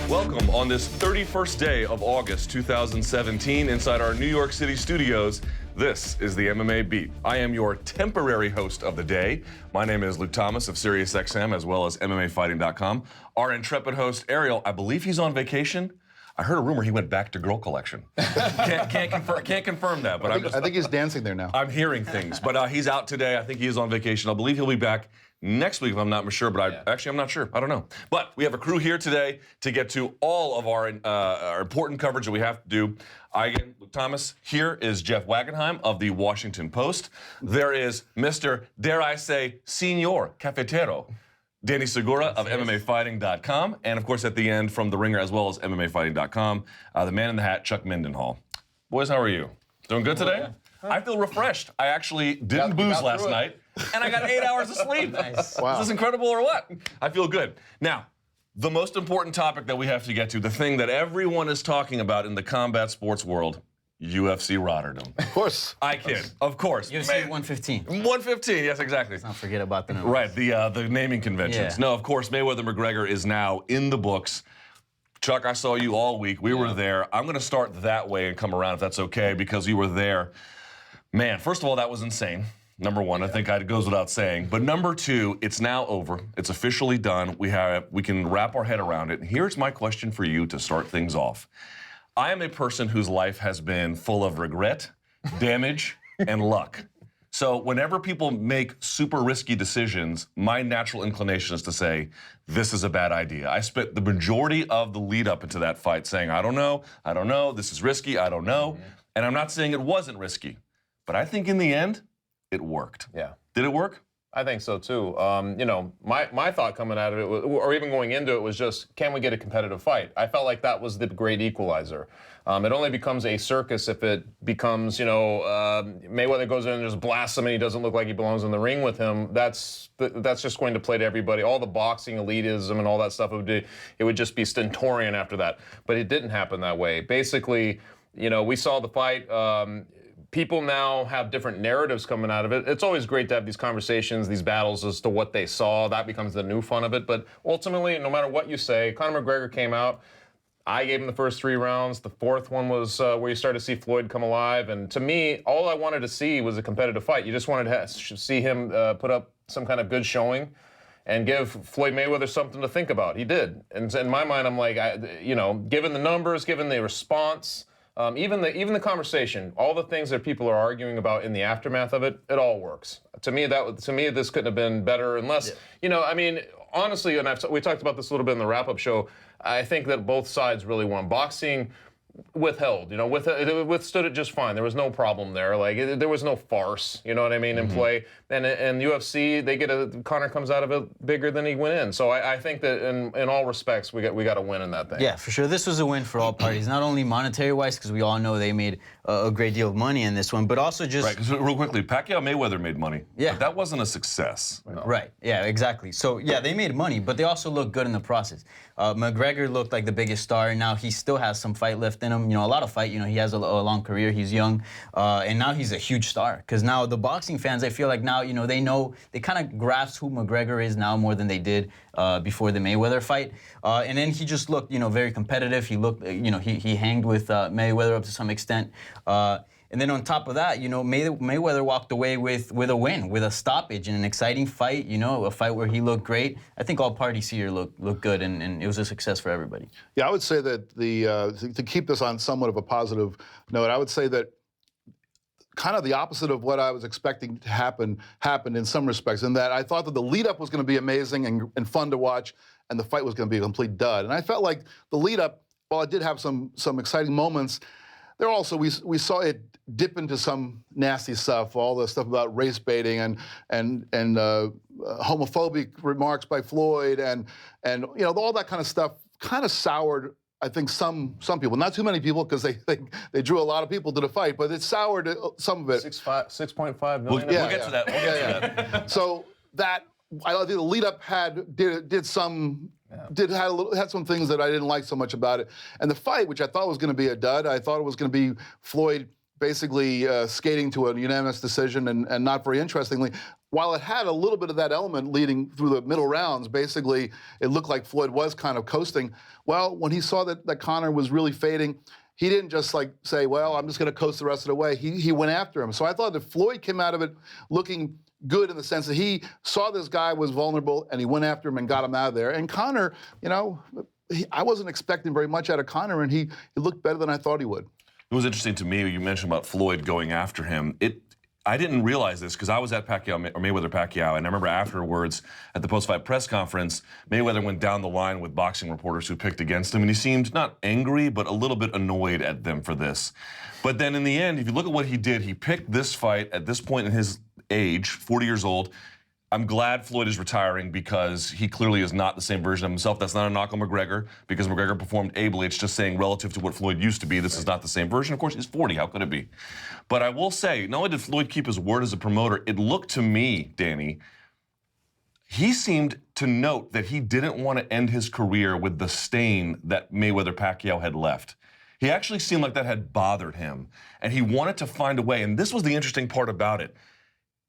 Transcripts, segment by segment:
Welcome on this 31st day of August 2017 inside our New York City studios. This is the MMA Beat. I am your temporary host of the day. My name is Luke Thomas of SiriusXM as well as MMAfighting.com. Our intrepid host, Ariel, I believe he's on vacation. I heard a rumor he went back to Girl Collection. Can't confirm that, but I think he's dancing there now. I'm hearing things, but he's out today. I think he is on vacation. I believe he'll be back next week if I'm not sure, but I'm not sure. I don't know. But we have a crew here today to get to all of our important coverage that we have to do. Again, Luke Thomas. Here is Jeff Wagenheim of the Washington Post. There is Mr. Dare I say, Senor Cafetero, Danny Segura of MMAfighting.com, and of course at the end from The Ringer as well as MMAfighting.com, the man in the hat, Chuck Mindenhall. Boys, how are you? Doing good today? I feel refreshed. I actually didn't booze last night, and I got 8 hours of sleep. Nice. Wow. Is this incredible or what? I feel good. Now, the most important topic that we have to get to, the thing that everyone is talking about in the combat sports world, UFC Rotterdam. Of course. I kid. Of course. UFC 115. 115, yes, exactly. Let's not forget about the numbers. Right, the naming conventions. Yeah. No, of course, Mayweather-McGregor is now in the books. Chuck, I saw you all week. We were there. I'm going to start that way and come around, if that's okay, because you were there. Man, first of all, that was insane. Number one, I think it goes without saying. But number two, it's now over. It's officially done. We can wrap our head around it. And here's my question for you to start things off. I am a person whose life has been full of regret, damage, and luck. So whenever people make super risky decisions, my natural inclination is to say, this is a bad idea. I spent the majority of the lead up into that fight saying, I don't know, this is risky, I don't know. And I'm not saying it wasn't risky, but I think in the end, it worked. Yeah. Did it work? I think so too. My thought coming out of it, or even going into it, was just, can we get a competitive fight? I felt like that was the great equalizer. It only becomes a circus if it becomes, Mayweather goes in and just blasts him and he doesn't look like he belongs in the ring with him. That's just going to play to everybody. All the boxing elitism and all that stuff, it would just be stentorian after that. But it didn't happen that way. Basically, we saw the fight. People now have different narratives coming out of it. It's always great to have these conversations, these battles as to what they saw. That becomes the new fun of it. But ultimately, no matter what you say, Conor McGregor came out. I gave him the first 3 rounds. The fourth one was where you started to see Floyd come alive. And to me, all I wanted to see was a competitive fight. You just wanted to see him put up some kind of good showing and give Floyd Mayweather something to think about. He did. And in my mind, I'm like, given the numbers, given the response, even the conversation, all the things that people are arguing about in the aftermath of it, it all works. To me, this couldn't have been better unless, honestly, and we talked about this a little bit in the wrap-up show, I think that both sides really won. Boxing withheld, it withstood it just fine. There was no problem there. There was no farce, you know what I mean, in play. And UFC, Conor comes out of it bigger than he went in. So I think that in all respects, we got a win in that thing. Yeah, for sure. This was a win for all parties, not only monetary-wise, because we all know they made a great deal of money in this one, but also just... Right, because real quickly, Pacquiao-Mayweather made money. Yeah. But that wasn't a success. No. Right, yeah, exactly. So, yeah, they made money, but they also looked good in the process. McGregor looked like the biggest star, and now he still has some fight left in him. A lot of fight. He has a long career. He's young, and now he's a huge star. Because now the boxing fans, I feel like now, they kind of grasp who McGregor is now more than they did before the Mayweather fight. And then he just looked, very competitive. He looked, he hanged with Mayweather up to some extent. And then on top of that, Mayweather walked away with a win, with a stoppage in an exciting fight, a fight where he looked great. I think all parties here looked good, and it was a success for everybody. Yeah, I would say that to keep this on somewhat of a positive note, I would say that kind of the opposite of what I was expecting to happen happened in some respects, in that I thought that the lead-up was going to be amazing and fun to watch, and the fight was going to be a complete dud. And I felt like the lead-up, while it did have some exciting moments, there also, we saw it dip into some nasty stuff, all the stuff about race baiting and homophobic remarks by Floyd and all that kind of stuff kind of soured, I think, some people. Not too many people, because they drew a lot of people to the fight, but it soured some of it. 6.5 million. We'll get to that. We'll get to that. So that, I think the lead up did some had some things that I didn't like so much about it. And the fight, which I thought was going to be a dud, I thought it was going to be Floyd basically skating to a unanimous decision, and not very interestingly, while it had a little bit of that element leading through the middle rounds, basically it looked like Floyd was kind of coasting. Well, when he saw that Conor was really fading, he didn't just like say, well, I'm just going to coast the rest of the way. He went after him. So I thought that Floyd came out of it looking good in the sense that he saw this guy was vulnerable and he went after him and got him out of there. And Conor, I wasn't expecting very much out of Conor, and he looked better than I thought he would. It was interesting to me, you mentioned about Floyd going after him. I didn't realize this because I was at Mayweather-Pacquiao, and I remember afterwards at the post-fight press conference, Mayweather went down the line with boxing reporters who picked against him, and he seemed not angry, but a little bit annoyed at them for this. But then in the end, if you look at what he did, he picked this fight at this point in his age, 40 years old. I'm glad Floyd is retiring because he clearly is not the same version of himself. That's not a knock on McGregor because McGregor performed ably. It's just saying relative to what Floyd used to be, this is not the same version. Of course, he's 40. How could it be? But I will say, not only did Floyd keep his word as a promoter, it looked to me, Danny, he seemed to note that he didn't want to end his career with the stain that Mayweather-Pacquiao had left. He actually seemed like that had bothered him, and he wanted to find a way. And this was the interesting part about it.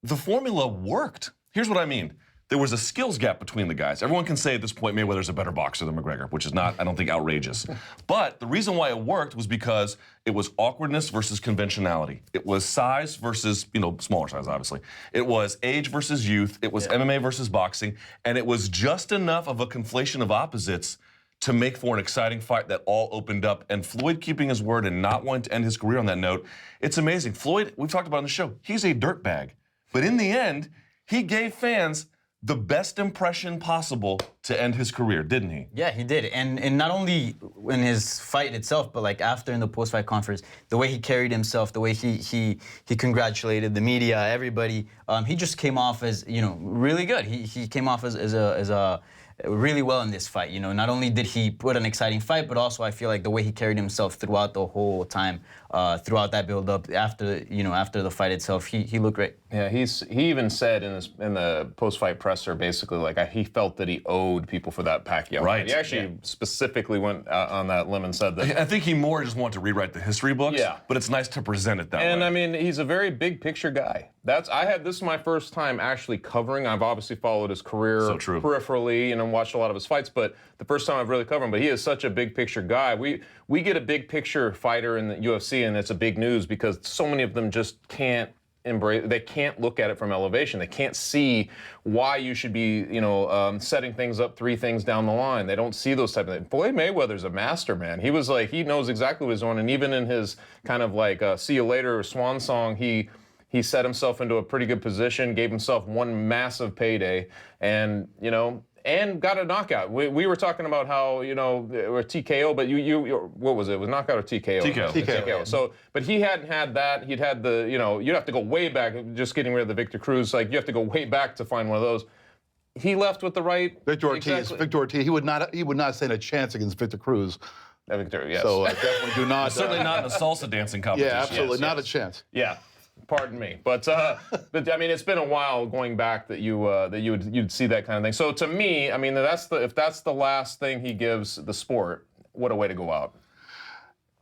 The formula worked. Here's what I mean. There was a skills gap between the guys. Everyone can say at this point Mayweather's a better boxer than McGregor, which is not, I don't think, outrageous. But the reason why it worked was because it was awkwardness versus conventionality. It was size versus, smaller size, obviously. It was age versus youth. It was MMA versus boxing. And it was just enough of a conflation of opposites to make for an exciting fight that all opened up. And Floyd keeping his word and not wanting to end his career on that note, it's amazing. Floyd, we've talked about on the show, he's a dirtbag. But in the end, he gave fans the best impression possible to end his career, didn't he? Yeah, he did. And not only in his fight itself, but like after in the post-fight conference, the way he carried himself, the way he congratulated the media, everybody, he just came off as, really good. He came off as a really well in this fight. Not only did he put an exciting fight, but also I feel like the way he carried himself throughout the whole time, throughout that build-up, after the fight itself, he looked great. Yeah, he even said in the post-fight presser basically like he felt that he owed people for that Pacquiao. Right. He actually specifically went on that limb and said that. I think he more just wanted to rewrite the history books. Yeah. But it's nice to present it that way. And I mean, he's a very big picture guy. This is my first time actually covering. I've obviously followed his career peripherally and watched a lot of his fights, but the first time I've really covered him. But he is such a big picture guy. We get a big picture fighter in the UFC, and it's a big news because so many of them just can't embrace. They can't look at it from elevation. They can't see why you should be, setting things up 3 things down the line. They don't see those type of things. Floyd Mayweather's a master, man. He was like, he knows exactly what he's doing, and even in his kind of like see you later swan song, he set himself into a pretty good position, gave himself one massive payday, and and got a knockout. We were talking about how, or TKO, but what was it? It was knockout or TKO? TKO. So, but he hadn't had that. He'd had the, you'd have to go way back, just getting rid of the Victor Cruz. Like, you have to go way back to find one of those. He left with the right. Victor Ortiz, he would not stand a chance against Victor Cruz. Victor, yes. So I definitely do not. Certainly not in the salsa dancing competition. Yeah, absolutely. Yes, not a chance. Yeah. Pardon me, but I mean, it's been a while going back that you'd see that kind of thing. So to me, I mean, if that's the last thing he gives the sport, what a way to go out.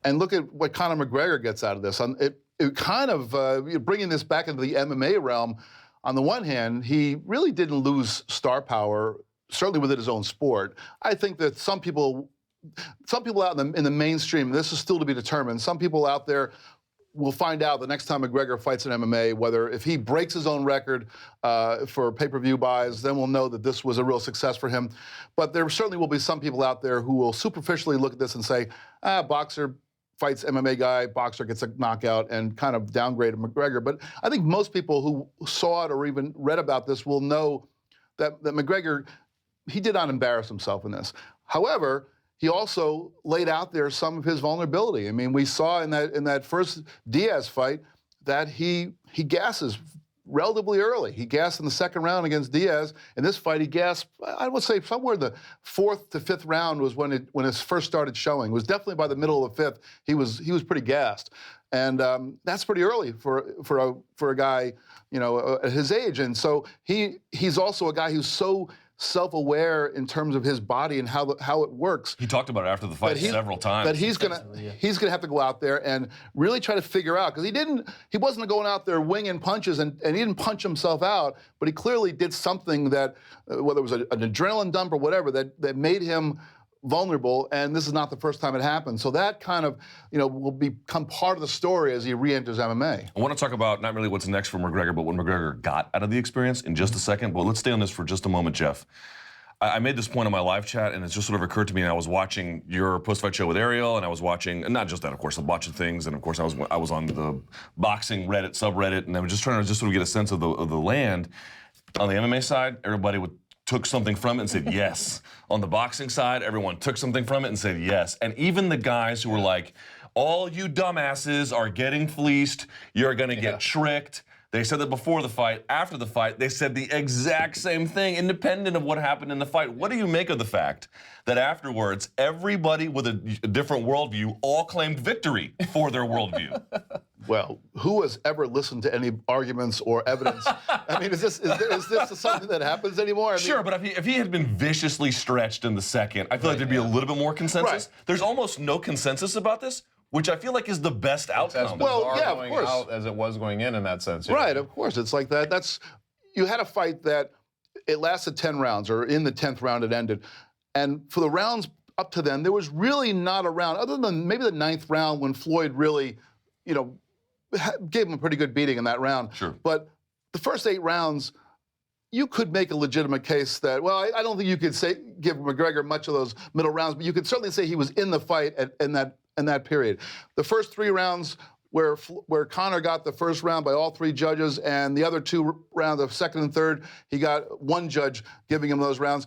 And look at what Conor McGregor gets out of this. It kind of bringing this back into the MMA realm. On the one hand, he really didn't lose star power, certainly within his own sport. I think that some people out in the mainstream, this is still to be determined. Some people out there we'll find out the next time McGregor fights in MMA, whether if he breaks his own record for pay-per-view buys, then we'll know that this was a real success for him. But there certainly will be some people out there who will superficially look at this and say, boxer fights MMA guy, boxer gets a knockout, and kind of downgrade McGregor. But I think most people who saw it or even read about this will know that McGregor, he did not embarrass himself in this. However, he also laid out there some of his vulnerability. I mean, we saw in that first Diaz fight that he gasses relatively early. He gassed in the second round against Diaz. In this fight, he gassed, I would say, somewhere in the 4th to 5th round was when it first started showing. It was definitely by the middle of the 5th. He was pretty gassed, and that's pretty early for a guy at his age. And so he's also a guy who's so self-aware in terms of his body and how it works. He talked about it after the fight several times. But he's gonna have to go out there and really try to figure out, because he wasn't going out there winging punches and he didn't punch himself out, but he clearly did something that, whether it was an adrenaline dump or whatever, that made him vulnerable, and this is not the first time it happened. So that kind of, will become part of the story as he re-enters MMA. I want to talk about not really what's next for McGregor, but what McGregor got out of the experience in just a second. But let's stay on this for just a moment, Jeff. I made this point on my live chat, and it just sort of occurred to me, and I was watching your post-fight show with Ariel, and I was watching, and not just that, of course, a bunch of things, and of course I was on the boxing Reddit, subreddit, and I was just trying to sort of get a sense of the land. On the MMA side, everybody took something from it and said yes. On the boxing side, everyone took something from it and said yes. And even the guys who were like, all you dumbasses are getting fleeced, you're gonna get tricked. They said that before the fight. After the fight, they said the exact same thing, independent of what happened in the fight. What do you make of the fact that afterwards, everybody with a different worldview all claimed victory for their worldview? Well, who has ever listened to any arguments or evidence? I mean, is this something that happens anymore? Sure, but if he had been viciously stretched in the second, I feel like there'd be a little bit more consensus. Right. There's almost no consensus about this, which I feel like is the best outcome. Well, yeah, of going course. out as it was going in that sense. Yeah. Right, of course. It's like that. You had a fight that it lasted 10 rounds, or in the 10th round it ended. And for the rounds up to then, there was really not a round, other than maybe the 9th round when Floyd really, gave him a pretty good beating in that round. Sure. But the first 8 rounds, you could make a legitimate case that, well, I don't think you could give McGregor much of those middle rounds, but you could certainly say he was in the fight in that period. The first 3 rounds where Conor got the first round by all 3 judges, and the other 2 rounds, the second and third, he got 1 judge giving him those rounds.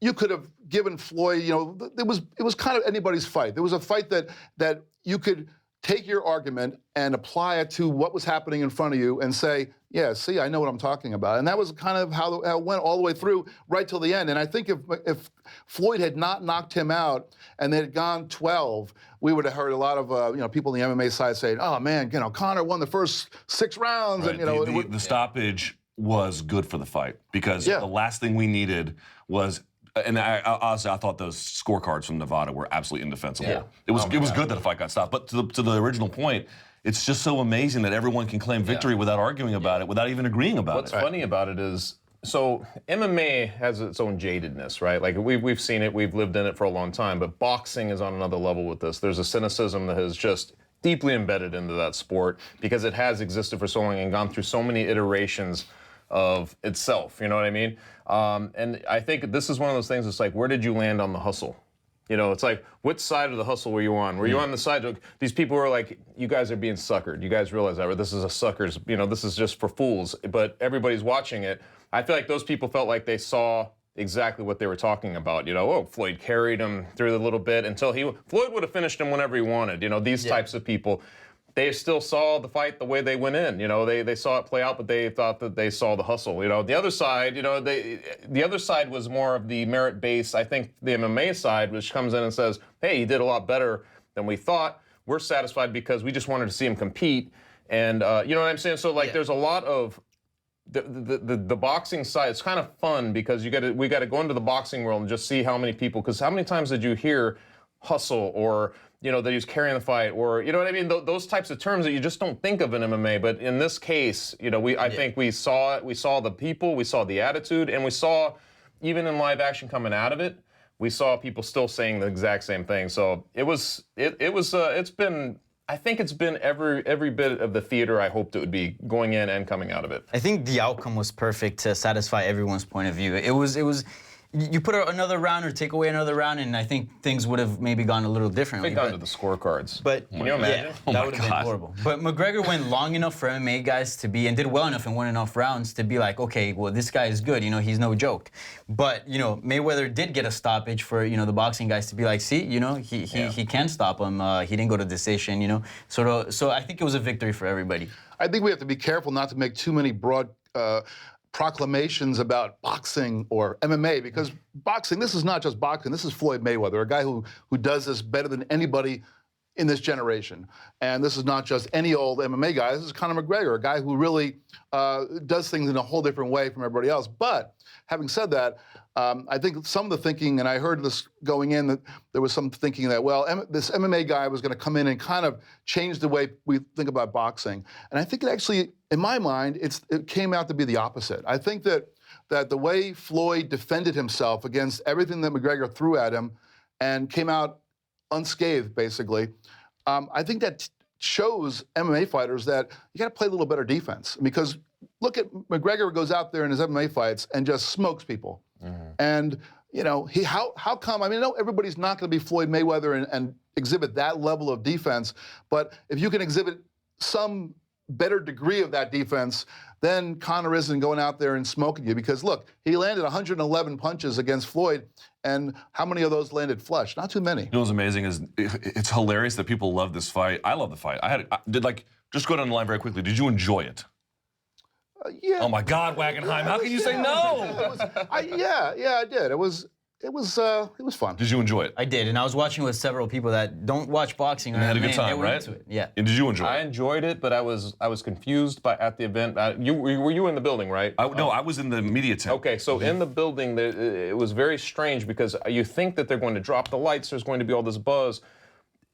You could have given Floyd, it was kind of anybody's fight. There was a fight that you could take your argument and apply it to what was happening in front of you and say, yeah, see, I know what I'm talking about. And that was kind of how it went all the way through, right till the end. And I think if Floyd had not knocked him out and they had gone 12, we would have heard a lot of people on the MMA side saying, oh man, Conor won the first 6 rounds. Right. And the stoppage was good for the fight, because the last thing we needed was. And honestly, I thought those scorecards from Nevada were absolutely indefensible. Yeah. It was good that the fight got stopped. But to the original point, it's just so amazing that everyone can claim victory without arguing about it, without even agreeing about What's funny about it is, so MMA has its own jadedness, right? Like we've seen it, we've lived in it for a long time, but boxing is on another level with this. There's a cynicism that has just deeply embedded into that sport because it has existed for so long and gone through so many iterations of itself, you know what I mean? And I think this is one of those things, it's like, where did you land on the hustle? It's like, which side of the hustle were you on? Were you on the side of, these people were like, you guys are being suckered. You guys realize that, this is a suckers, this is just for fools, but everybody's watching it. I feel like those people felt like they saw exactly what they were talking about. Floyd carried him through a little bit until Floyd would have finished him whenever he wanted. These types of people, they still saw the fight the way they went in. They saw it play out, but they thought that they saw the hustle. The other side, the other side was more of the merit base. I think the MMA side, which comes in and says, hey, he did a lot better than we thought. We're satisfied because we just wanted to see him compete. And you know what I'm saying? So there's a lot of the boxing side. It's kind of fun because we got to go into the boxing world and just see how many people. Because how many times did you hear hustle or that he was carrying the fight, or you know what I mean? Those types of terms that you just don't think of in MMA. But in this case, I think we saw it. We saw the people, we saw the attitude, and we saw even in live action coming out of it, we saw people still saying the exact same thing. So it's been. I think it's been every bit of the theater I hoped it would be going in and coming out of it. I think the outcome was perfect to satisfy everyone's point of view. It was. You put another round or take away another round, and I think things would have maybe gone a little differently. They've gone to the scorecards. But can you imagine? That would have been horrible. But McGregor went long enough for MMA guys to be, and did well enough and won enough rounds to be like, okay, well, this guy is good. He's no joke. But Mayweather did get a stoppage for the boxing guys to be like, see, he can stop him. He didn't go to decision. So I think it was a victory for everybody. I think we have to be careful not to make too many broad proclamations about boxing or MMA, because boxing, this is not just boxing, this is Floyd Mayweather, a guy who does this better than anybody in this generation. And this is not just any old MMA guy. This is Conor McGregor, a guy who really does things in a whole different way from everybody else. But having said that, I think some of the thinking, and I heard this going in, that there was some thinking that, well, this MMA guy was going to come in and kind of change the way we think about boxing. And I think it actually, in my mind, it came out to be the opposite. I think that the way Floyd defended himself against everything that McGregor threw at him and came out unscathed, basically, I think that shows MMA fighters that you got to play a little better defense. Because look at McGregor goes out there in his MMA fights and just smokes people. And how come? I mean, I know everybody's not going to be Floyd Mayweather and exhibit that level of defense, but if you can exhibit some better degree of that defense, then Conor isn't going out there and smoking you. Because look, he landed 111 punches against Floyd, and how many of those landed flush? Not too many. You know what's amazing is it's hilarious that people love this fight. I love the fight. Just go down the line very quickly. Did you enjoy it? Yeah. Oh my God, Wagenheim! How can you say no? I did. It was fun. Did you enjoy it? I did, and I was watching with several people that don't watch boxing. And had a good MMA, time, they were right? into it. Yeah. And did you enjoy I it? enjoyed it, but I was confused at the event. Were you in the building, right? No, I was in the media tent. Okay, so in the building, it was very strange because you think that they're going to drop the lights, there's going to be all this buzz.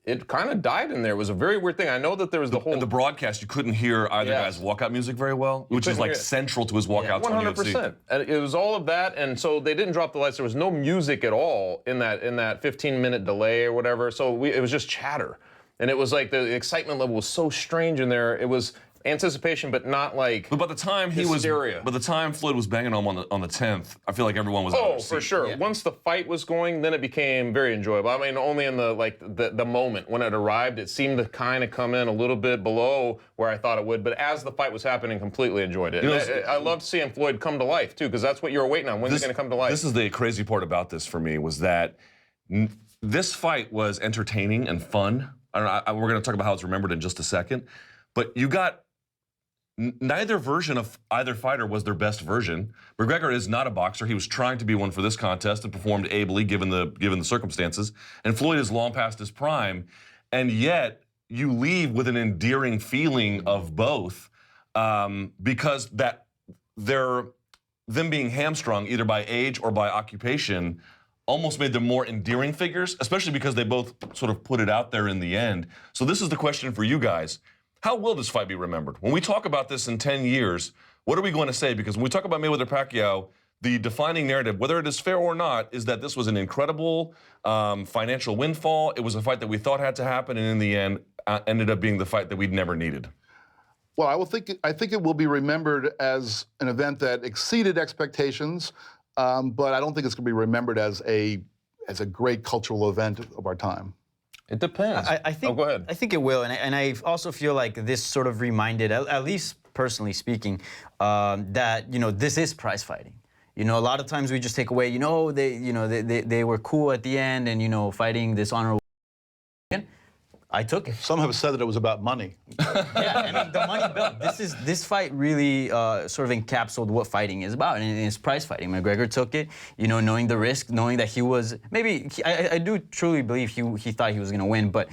It kind of died in there. It was a very weird thing. I know that there was the whole... In the broadcast, you couldn't hear either guy's walkout music very well, which is like central to his walkouts on UFC. 100%. And it was all of that, and so they didn't drop the lights. There was no music at all in that 15-minute delay or whatever. So it was just chatter, and it was like the excitement level was so strange in there. It was anticipation, but not like. But by the time hysteria. by the time Floyd was banging him on the 10th, I feel like everyone was. out of For seat. sure. Yeah. Once the fight was going, then it became very enjoyable. I mean, only in the moment when it arrived, it seemed to kind of come in a little bit below where I thought it would. But as the fight was happening, completely enjoyed it. I loved seeing Floyd come to life too, because that's what you were waiting on. When's it going to come to life? This is the crazy part about this for me was that this fight was entertaining and fun. I don't know. We're going to talk about how it's remembered in just a second, but you got. Neither version of either fighter was their best version. McGregor is not a boxer. He was trying to be one for this contest and performed ably given the circumstances. And Floyd is long past his prime, and yet you leave with an endearing feeling of both because that them being hamstrung either by age or by occupation almost made them more endearing figures, especially because they both sort of put it out there in the end. So this is the question for you guys. How will this fight be remembered? When we talk about this in 10 years, what are we going to say? Because when we talk about Mayweather-Pacquiao, the defining narrative, whether it is fair or not, is that this was an incredible financial windfall. It was a fight that we thought had to happen, and in the end, ended up being the fight that we'd never needed. Well, I think it will be remembered as an event that exceeded expectations, but I don't think it's going to be remembered as a great cultural event of our time. It depends. I think. Go ahead. I think it will, and I also feel like this sort of reminded, at least personally speaking, that this is prize fighting. A lot of times we just take away, they were cool at the end, and fighting this honorable. I took it. Some have said that it was about money. Yeah, I mean the money belt. This fight really sort of encapsulated what fighting is about, and it's prize fighting. McGregor took it, knowing the risk, knowing that he was I do truly believe he thought he was going to win, but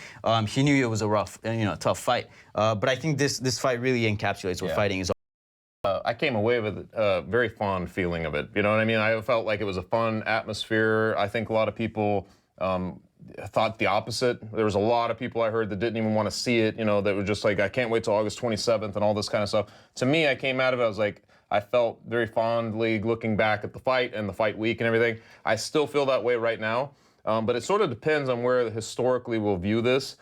he knew it was a rough, tough fight. But I think this fight really encapsulates what fighting is. I came away with a very fond feeling of it. You know what I mean? I felt like it was a fun atmosphere. I think a lot of people. Thought the opposite. There was a lot of people I heard that didn't even want to see it, that were just like, I can't wait till August 27th and all this kind of stuff. To me, I came out of it, I was like, I felt very fondly looking back at the fight and the fight week and everything. I still feel that way right now, but it sort of depends on where historically we'll view this,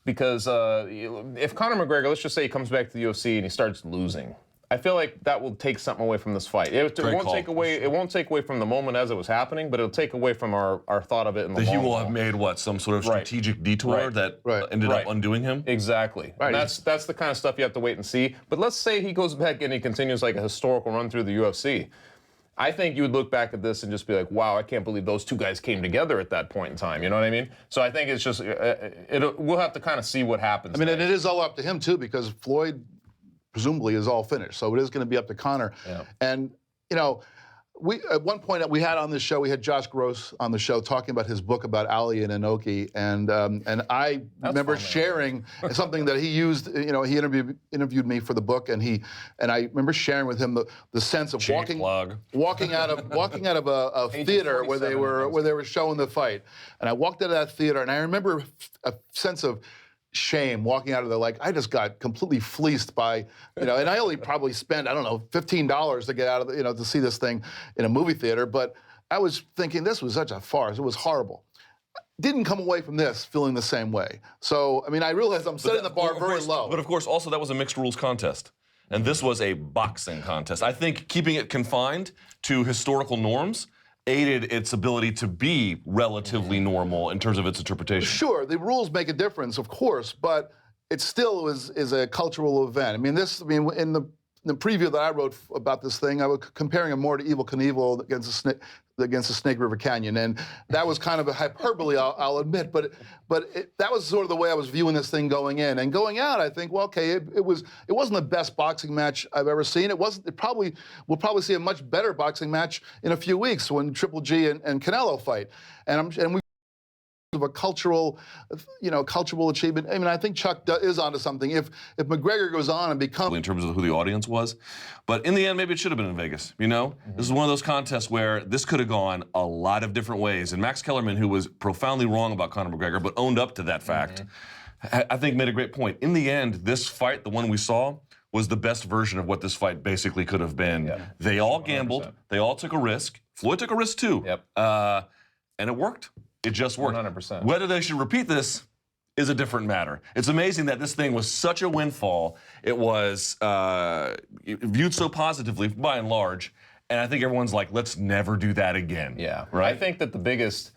because if Conor McGregor, let's just say he comes back to the UFC and he starts losing, I feel like that will take something away from this fight. It won't take away from the moment as it was happening, but it'll take away from our thought of it in the long He will haul. have made some sort of strategic detour that ended up undoing him? Exactly. Right. And that's the kind of stuff you have to wait and see. But let's say he goes back and he continues like a historical run through the UFC. I think you would look back at this and just be like, wow, I can't believe those two guys came together at that point in time. You know what I mean? So I think it's just, we'll have to kind of see what happens. I mean, and it is all up to him too, because Floyd presumably is all finished. So it is going to be up to Conor. Yeah. And, at one point we had on this show, we had Josh Gross on the show talking about his book about Ali and Inoki, and I remember sharing something that he used. You know, he interviewed me for the book, and I remember sharing with him the sense of walking out of a theater where they were showing the fight, and I walked out of that theater, and I remember a sense of shame walking out of there, like I just got completely fleeced by, and I only probably spent, I don't know, $15 to get out of to see this thing in a movie theater, but I was thinking this was such a farce. It was horrible. Didn't come away from this feeling the same way. So, I mean, I realized I'm setting the bar very low. But of course, also that was a mixed rules contest. And this was a boxing contest. I think keeping it confined to historical norms aided its ability to be relatively normal in terms of its interpretation. Sure, the rules make a difference, of course, but it still is a cultural event. I mean, in the preview that I wrote about this thing, I was comparing it more to Evel Knievel against the Snake River Canyon, and that was kind of a hyperbole, I'll admit, but that was sort of the way I was viewing this thing going in. And going out, I think, well, okay, it wasn't the best boxing match I've ever seen. We'll probably see a much better boxing match in a few weeks when Triple G and Canelo fight, and we of a cultural achievement. I mean, I think Chuck is onto something. If McGregor goes on and becomes in terms of who the audience was, but in the end, maybe it should have been in Vegas. This is one of those contests where this could have gone a lot of different ways. And Max Kellerman, who was profoundly wrong about Conor McGregor, but owned up to that fact, I think made a great point. In the end, this fight, the one we saw, was the best version of what this fight basically could have been. Yeah. They all gambled. 100%. They all took a risk. Floyd took a risk too. Yep. And it worked. It just worked. 100%. Whether they should repeat this is a different matter. It's amazing that this thing was such a windfall. It was viewed so positively by and large, and I think everyone's like, let's never do that again. Yeah, right. I think that the biggest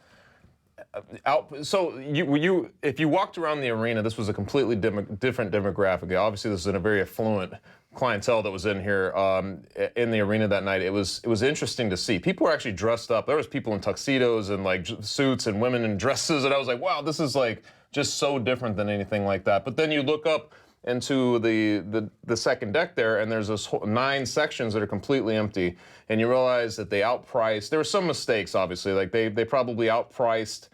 if you walked around the arena, this was a completely different demographic. Obviously, this is in a very affluent clientele that was in here in the arena that night. It was interesting to see. People were actually dressed up. There was people in tuxedos and like suits and women in dresses, and I was like, wow, this is like just so different than anything like that. But then you look up into the second deck there, and there's this 9 sections that are completely empty, and you realize that they outpriced. There were some mistakes, obviously, like they probably outpriced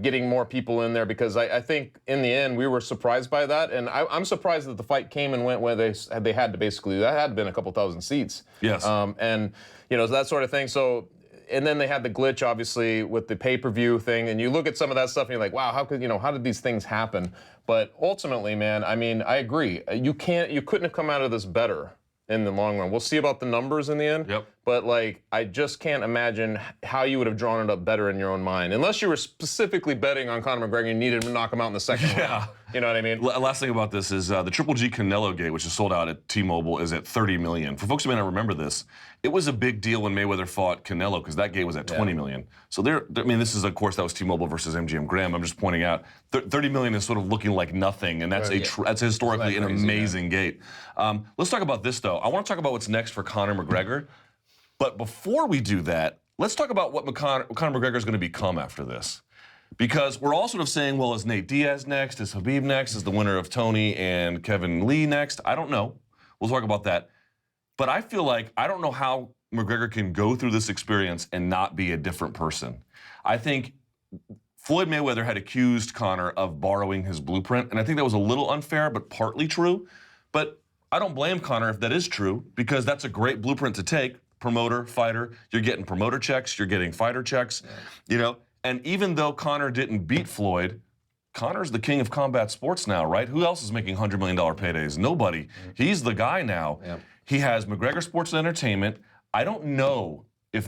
getting more people in there, because I think in the end we were surprised by that, and I'm surprised that the fight came and went where they had to basically, that had been a couple thousand seats. Yes. And that sort of thing. So, and then they had the glitch, obviously, with the pay-per-view thing, and you look at some of that stuff and you're like, wow, how did these things happen? But ultimately, man, I mean, I agree. You couldn't have come out of this better in the long run. We'll see about the numbers in the end. Yep. But like, I just can't imagine how you would have drawn it up better in your own mind, unless you were specifically betting on Conor McGregor and needed him to knock him out in the second round. You know what I mean? Last thing about this is the Triple G Canelo gate, which is sold out at T-Mobile, is at $30 million. For folks who may not remember this, it was a big deal when Mayweather fought Canelo, because that gate was at $20 million. So this is, of course, that was T-Mobile versus MGM Graham. I'm just pointing out, $30 million is sort of looking like nothing, and that's that's historically an amazing gate. Let's talk about this, though. I want to talk about what's next for Conor McGregor. But before we do that, let's talk about what Conor McGregor is going to become after this. Because we're all sort of saying, well, is Nate Diaz next? Is Khabib next? Is the winner of Tony and Kevin Lee next? I don't know. We'll talk about that. But I feel like I don't know how McGregor can go through this experience and not be a different person. I think Floyd Mayweather had accused Conor of borrowing his blueprint, and I think that was a little unfair, but partly true. But I don't blame Conor if that is true, because that's a great blueprint to take. Promoter, fighter, you're getting promoter checks, you're getting fighter checks, And even though Conor didn't beat Floyd, Conor's the king of combat sports now, right? Who else is making $100 million paydays? Nobody. He's the guy now. He has McGregor Sports Entertainment. I don't know if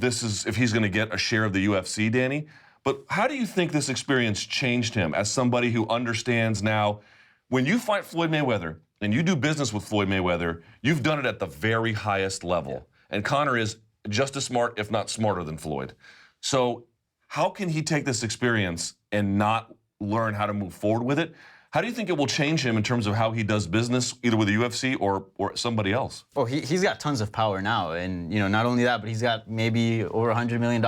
he's going to get a share of the UFC, Danny, but how do you think this experience changed him as somebody who understands now, when you fight Floyd Mayweather and you do business with Floyd Mayweather, you've done it at the very highest level. And Conor is just as smart, if not smarter, than Floyd. So how can he take this experience and not learn how to move forward with it? How do you think it will change him in terms of how he does business, either with the UFC or somebody else? Well, he's got tons of power now. And, not only that, but he's got maybe over $100 million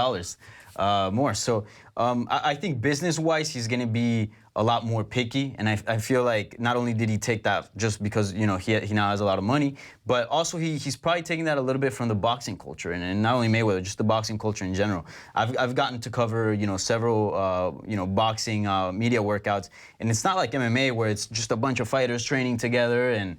more. So I think business-wise, he's going to be a lot more picky, and I feel like not only did he take that just because he now has a lot of money, but also he's probably taking that a little bit from the boxing culture, and not only Mayweather, just the boxing culture in general. I've gotten to cover several boxing media workouts, and it's not like MMA where it's just a bunch of fighters training together and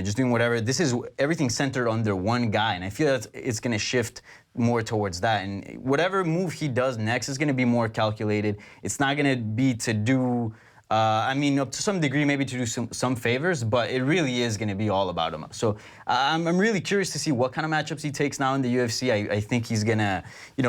just doing whatever. This is everything centered under one guy, and I feel that it's going to shift more towards that. And whatever move he does next is going to be more calculated. It's not going to be to do, up to some degree, maybe to do some favors, but it really is going to be all about him. So I'm really curious to see what kind of matchups he takes now in the UFC. I think he's going to,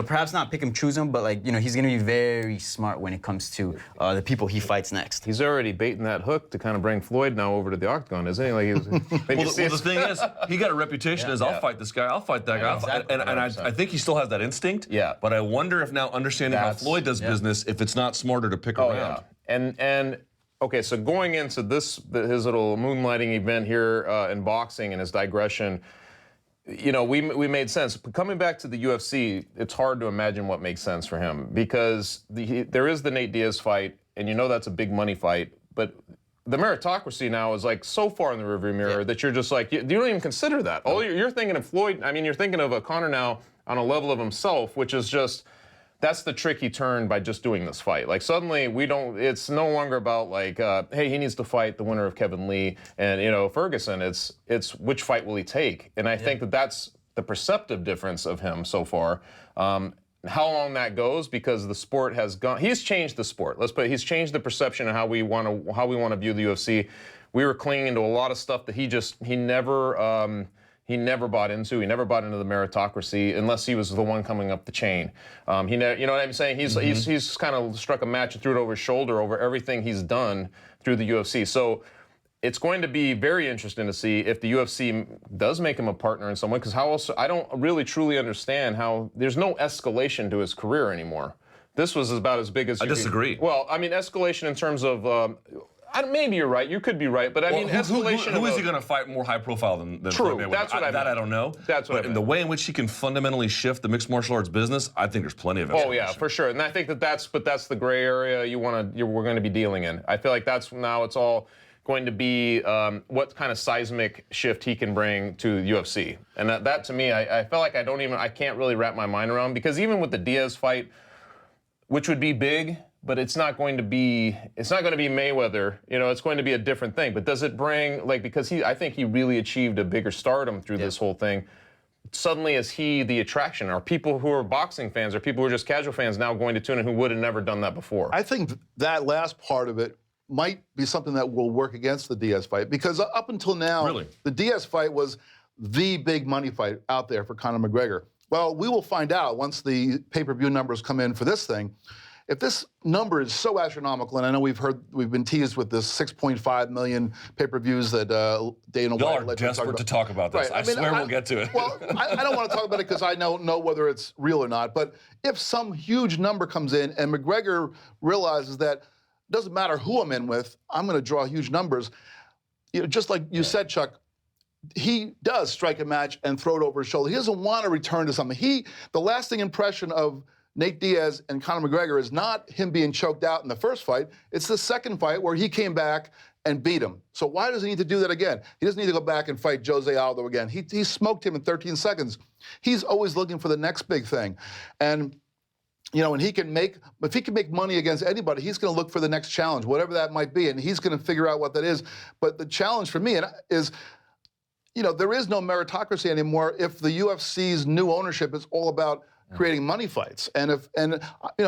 perhaps not pick him, choose him, but he's going to be very smart when it comes to the people he fights next. He's already baiting that hook to kind of bring Floyd now over to the octagon, isn't he? Well, the thing is, he got a reputation as I'll fight this guy, I'll fight that guy. Exactly. And I think he still has that instinct. Yeah. But I wonder if now understanding how Floyd does business, if it's not smarter to pick around. Yeah. And okay, so going into his little moonlighting event here in boxing and his digression, we made sense. But coming back to the UFC, it's hard to imagine what makes sense for him because there is the Nate Diaz fight, and that's a big money fight, but the meritocracy now is so far in the rearview mirror that you're just you don't even consider that. Oh, you're thinking of Floyd. I mean, you're thinking of a Conor now on a level of himself, which is just. That's the trick he turned by just doing this fight. Suddenly it's no longer about hey, he needs to fight the winner of Kevin Lee and, Ferguson. It's which fight will he take? And I think that's the perceptive difference of him so far. How long that goes, because the sport has gone, he's changed the sport. He's changed the perception of how we want to view the UFC. We were clinging to a lot of stuff that he never bought into. He never bought into the meritocracy unless he was the one coming up the chain. You know what I'm saying? He's kind of struck a match and threw it over his shoulder over everything he's done through the UFC. So it's going to be very interesting to see if the UFC does make him a partner in some way, because how else? I don't really truly understand how there's no escalation to his career anymore. This was about as big as. I disagree. Well, I mean, escalation in terms of. Maybe you're right. You could be right, but I mean, escalation. Who is he going to fight more high profile than True. Floyd Mayweather? That's what I meant. That I don't know. That's what I meant. The way in which he can fundamentally shift the mixed martial arts business, I think there's plenty of. Oh yeah, for sure. And I think that's the gray area we're going to be dealing in. I feel like that's now it's all going to be what kind of seismic shift he can bring to the UFC. And that to me, I feel like I can't really wrap my mind around, because even with the Diaz fight, which would be big. But it's not going to be Mayweather. It's going to be a different thing. But does it bring, because I think he really achieved a bigger stardom through this whole thing. Suddenly, is he the attraction? Are people who are boxing fans or people who are just casual fans now going to tune in who would have never done that before? I think that last part of it might be something that will work against the Diaz fight, because up until now, the Diaz fight was the big money fight out there for Conor McGregor. Well, we will find out once the pay-per-view numbers come in for this thing. If this number is so astronomical, and I know we've been teased with this 6.5 million pay-per-views that Dana White. Y'all are desperate to talk about this. Right. I swear we'll get to it. Well, I don't want to talk about it because I don't know whether it's real or not. But if some huge number comes in and McGregor realizes that it doesn't matter who I'm in with, I'm going to draw huge numbers. Just like you said, Chuck. He does strike a match and throw it over his shoulder. He doesn't want to return to something. The lasting impression of Nate Diaz and Conor McGregor is not him being choked out in the first fight. It's the second fight where he came back and beat him. So why does he need to do that again? He doesn't need to go back and fight Jose Aldo again. He smoked him in 13 seconds. He's always looking for the next big thing. And if he can make money against anybody, he's going to look for the next challenge, whatever that might be, and he's going to figure out what that is. But the challenge for me is, there is no meritocracy anymore if the UFC's new ownership is all about creating money fights. And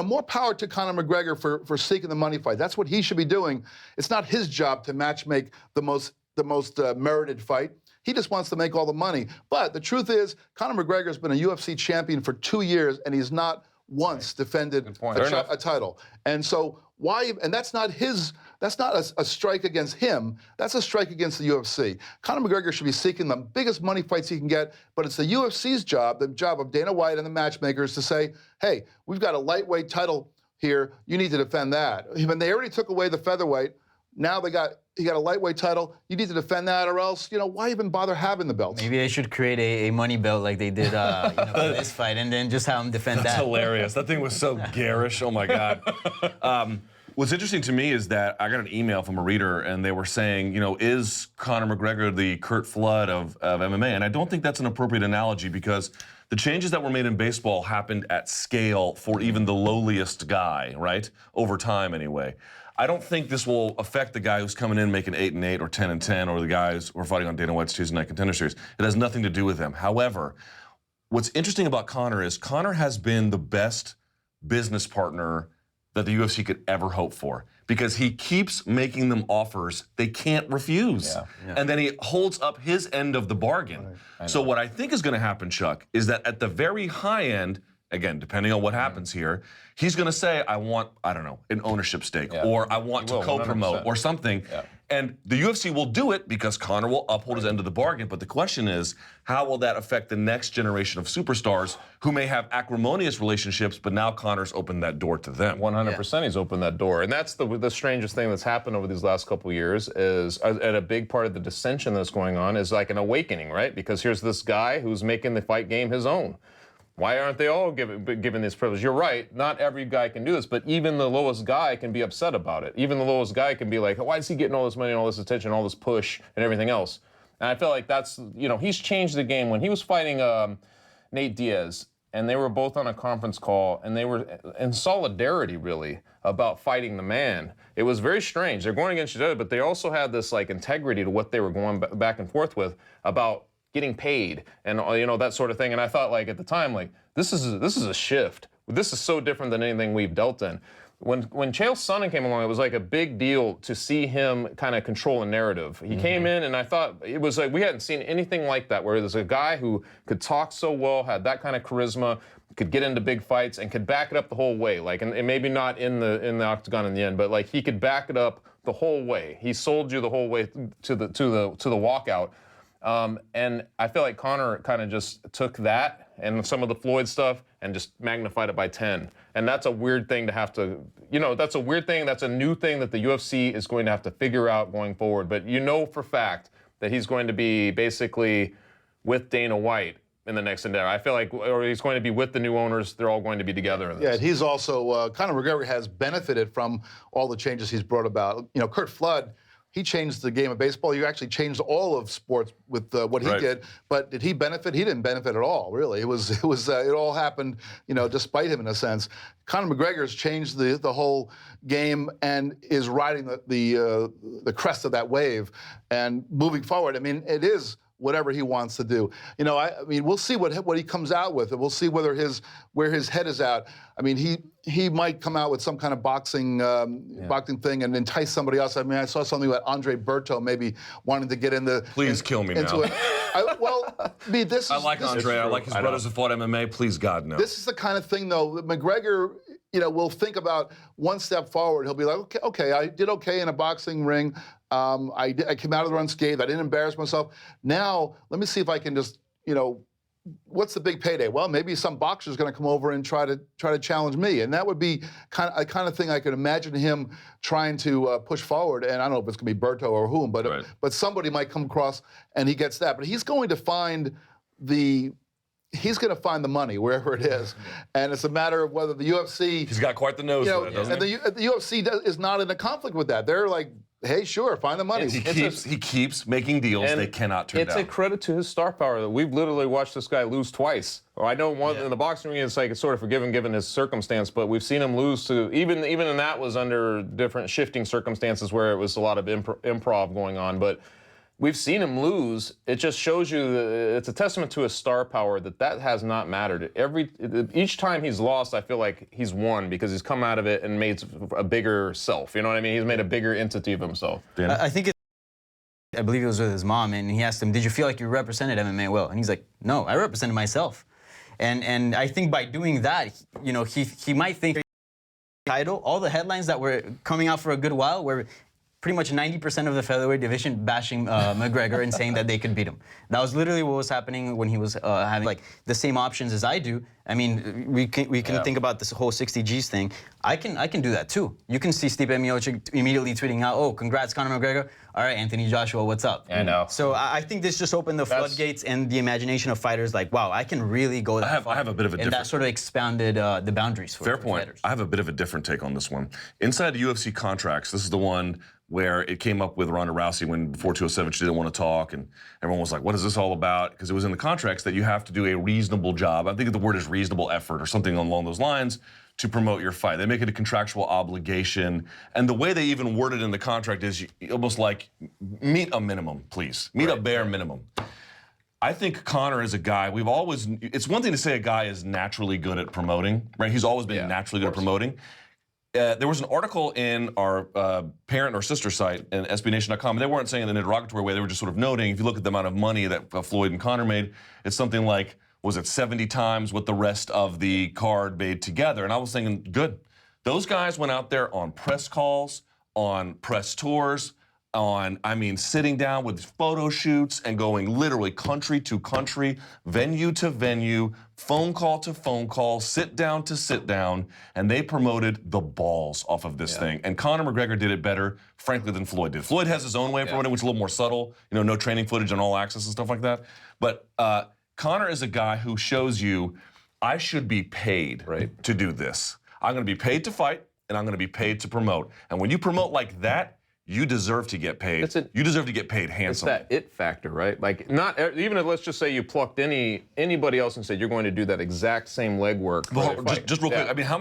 more power to Conor McGregor for seeking the money fight. That's what he should be doing. It's not his job to matchmake the most merited fight. He just wants to make all the money. But the truth is, Conor McGregor's been a UFC champion for 2 years, and he's not once defended a title. And so why? And that's not a strike against him. That's a strike against the UFC. Conor McGregor should be seeking the biggest money fights he can get, but it's the UFC's job, the job of Dana White and the matchmakers, to say, hey, we've got a lightweight title here. You need to defend that. When they already took away the featherweight, now he got a lightweight title. You need to defend that, or else, why even bother having the belts? Maybe they should create a money belt like they did for this fight, and then just have him defend that. That's hilarious. That thing was so garish. Oh my God. What's interesting to me is that I got an email from a reader, and they were saying, you know, is Conor McGregor the Kurt Flood of MMA? And I don't think that's an appropriate analogy, because the changes that were made in baseball happened at scale for even the lowliest guy, right? Over time, anyway. I don't think this will affect the guy who's coming in making 8-8 or 10-10, or the guys who are fighting on Dana White's Tuesday Night Contender Series. It has nothing to do with them. However, what's interesting about Conor is Conor has been the best business partner that the UFC could ever hope for, because he keeps making them offers they can't refuse. And then he holds up his end of the bargain. So what I think is going to happen, Chuck, is that at the very high end, again, depending on what happens here, he's going to say, I want, I don't know, an ownership stake, or I want to co-promote, or something. And the UFC will do it because Conor will uphold his end of the bargain. But the question is, how will that affect the next generation of superstars who may have acrimonious relationships, but now Conor's opened that door to them? 100% he's opened that door. And that's the strangest thing that's happened over these last couple of years is, and a big part of the dissension that's going on is like an awakening, right? Because here's this guy who's making the fight game his own. Why aren't they all given this privilege? You're right, not every guy can do this, but even the lowest guy can be upset about it. Even the lowest guy can be like, why is he getting all this money and all this attention, all this push and everything else? And I feel like that's, you know, he's changed the game. When he was fighting Nate Diaz, and they were both on a conference call, and they were in solidarity, really, about fighting the man. It was very strange. They're going against each other, but they also had this, like, integrity to what they were going back and forth with about getting paid and, you know, that sort of thing. And I thought, like, at the time, like, this is a shift. This is so different than anything we've dealt in. When Chael Sonnen came along, it was like a big deal to see him kind of control a narrative. He came in, and I thought it was like we hadn't seen anything like that, where there's a guy who could talk so well, had that kind of charisma, could get into big fights, and could back it up the whole way. Like, and maybe not in the octagon in the end, but like he could back it up the whole way. He sold you the whole way to the walkout. And I feel like Conor kind of just took that and some of the Floyd stuff and just magnified it by 10. And that's a weird thing to have to, you know, that's a weird thing. That's a new thing that the UFC is going to have to figure out going forward. But you know for fact that he's going to be basically with Dana White in the next endeavor. I feel like, or he's going to be with the new owners. They're all going to be together in this. Yeah, he's also, Conor McGregor has benefited from all the changes he's brought about. You know, Kurt Flood, he changed the game of baseball. You actually changed all of sports with what he did. But did he benefit? He didn't benefit at all, really. It all happened, you know, despite him in a sense. Conor McGregor's changed the whole game and is riding the crest of that wave and moving forward. I mean, it is whatever he wants to do. You know, I mean, we'll see what he comes out with, and we'll see where his head is at. I mean, he might come out with some kind of boxing thing and entice somebody else. I mean, I saw something about Andre Berto maybe wanting to get into. Please kill me into now. This is. I like Andre. I like his brothers who fought MMA. Please, God, no. This is the kind of thing, though, that McGregor, you know, will think about one step forward. He'll be like, okay, I did okay in a boxing ring. I came out of there unscathed. I didn't embarrass myself. Now, let me see if I can just, you know, what's the big payday? Well, maybe some boxer's going to come over and try to challenge me, and that would be kind of thing I could imagine him trying to push forward. And I don't know if it's going to be Berto or whom, but somebody might come across and he gets that. But he's going to find the money wherever it is, and it's a matter of whether the UFC. He's got quite the nose for it, doesn't he? And the UFC is not in a conflict with that. They're like, hey, sure, find the money. He keeps making deals they cannot turn down. It's a credit to his star power that we've literally watched this guy lose twice. Or I know one in the boxing ring, it's like it's sort of forgiven given his circumstance, but we've seen him lose to even in that was under different shifting circumstances where it was a lot of improv going on, but. We've seen him lose. It just shows you that it's a testament to his star power that has not mattered. Each time he's lost, I feel like he's won because he's come out of it and made a bigger self. You know what I mean? He's made a bigger entity of himself. I think I believe it was with his mom, and he asked him, "Did you feel like you represented MMA well?" And he's like, "No, I represented myself." And I think by doing that, you know, he might think title, all the headlines that were coming out for a good while were pretty much 90% of the featherweight division bashing McGregor and saying that they could beat him. That was literally what was happening when he was having like the same options as I do. I mean, we can think about this whole 60 Gs thing. I can do that too. You can see Stipe Miocic immediately tweeting out, "Oh, congrats, Conor McGregor. All right, Anthony Joshua, what's up?" I know. So I think this just opened the floodgates and the imagination of fighters. Like, wow, I can really go that far. I have a bit of a and different. that sort of expanded the boundaries for Fair point. fighters. I have a bit of a different take on this one. Inside the UFC contracts, this is the one where it came up with Ronda Rousey when before 207 she didn't want to talk, and everyone was like, "What is this all about?" Because it was in the contracts that you have to do a reasonable job. I think the word is reasonable effort or something along those lines to promote your fight. They make it a contractual obligation, and the way they even word it in the contract is almost like meet a minimum, please. Meet a bare minimum. I think Conor is a guy, it's one thing to say a guy is naturally good at promoting, right? He's always been naturally good at promoting. There was an article in our parent or sister site, in SBNation.com, and they weren't saying it in a derogatory way, they were just sort of noting, if you look at the amount of money that Floyd and Conor made, it's something like, was it 70 times what the rest of the card made together? And I was thinking, good. Those guys went out there on press calls, on press tours, sitting down with photo shoots and going literally country to country, venue to venue, phone call to phone call, sit down to sit down, and they promoted the balls off of this thing. And Conor McGregor did it better, frankly, than Floyd did. Floyd has his own way of promoting, which is a little more subtle, no training footage and all access and stuff like that. But Conor is a guy who shows you, I should be paid to do this. I'm going to be paid to fight, and I'm going to be paid to promote. And when you promote like that, you deserve to get paid. You deserve to get paid handsomely. It's that it factor, right? Like, not even if, let's just say you plucked anybody else and said you're going to do that exact same legwork. Well, just real quick. I mean, how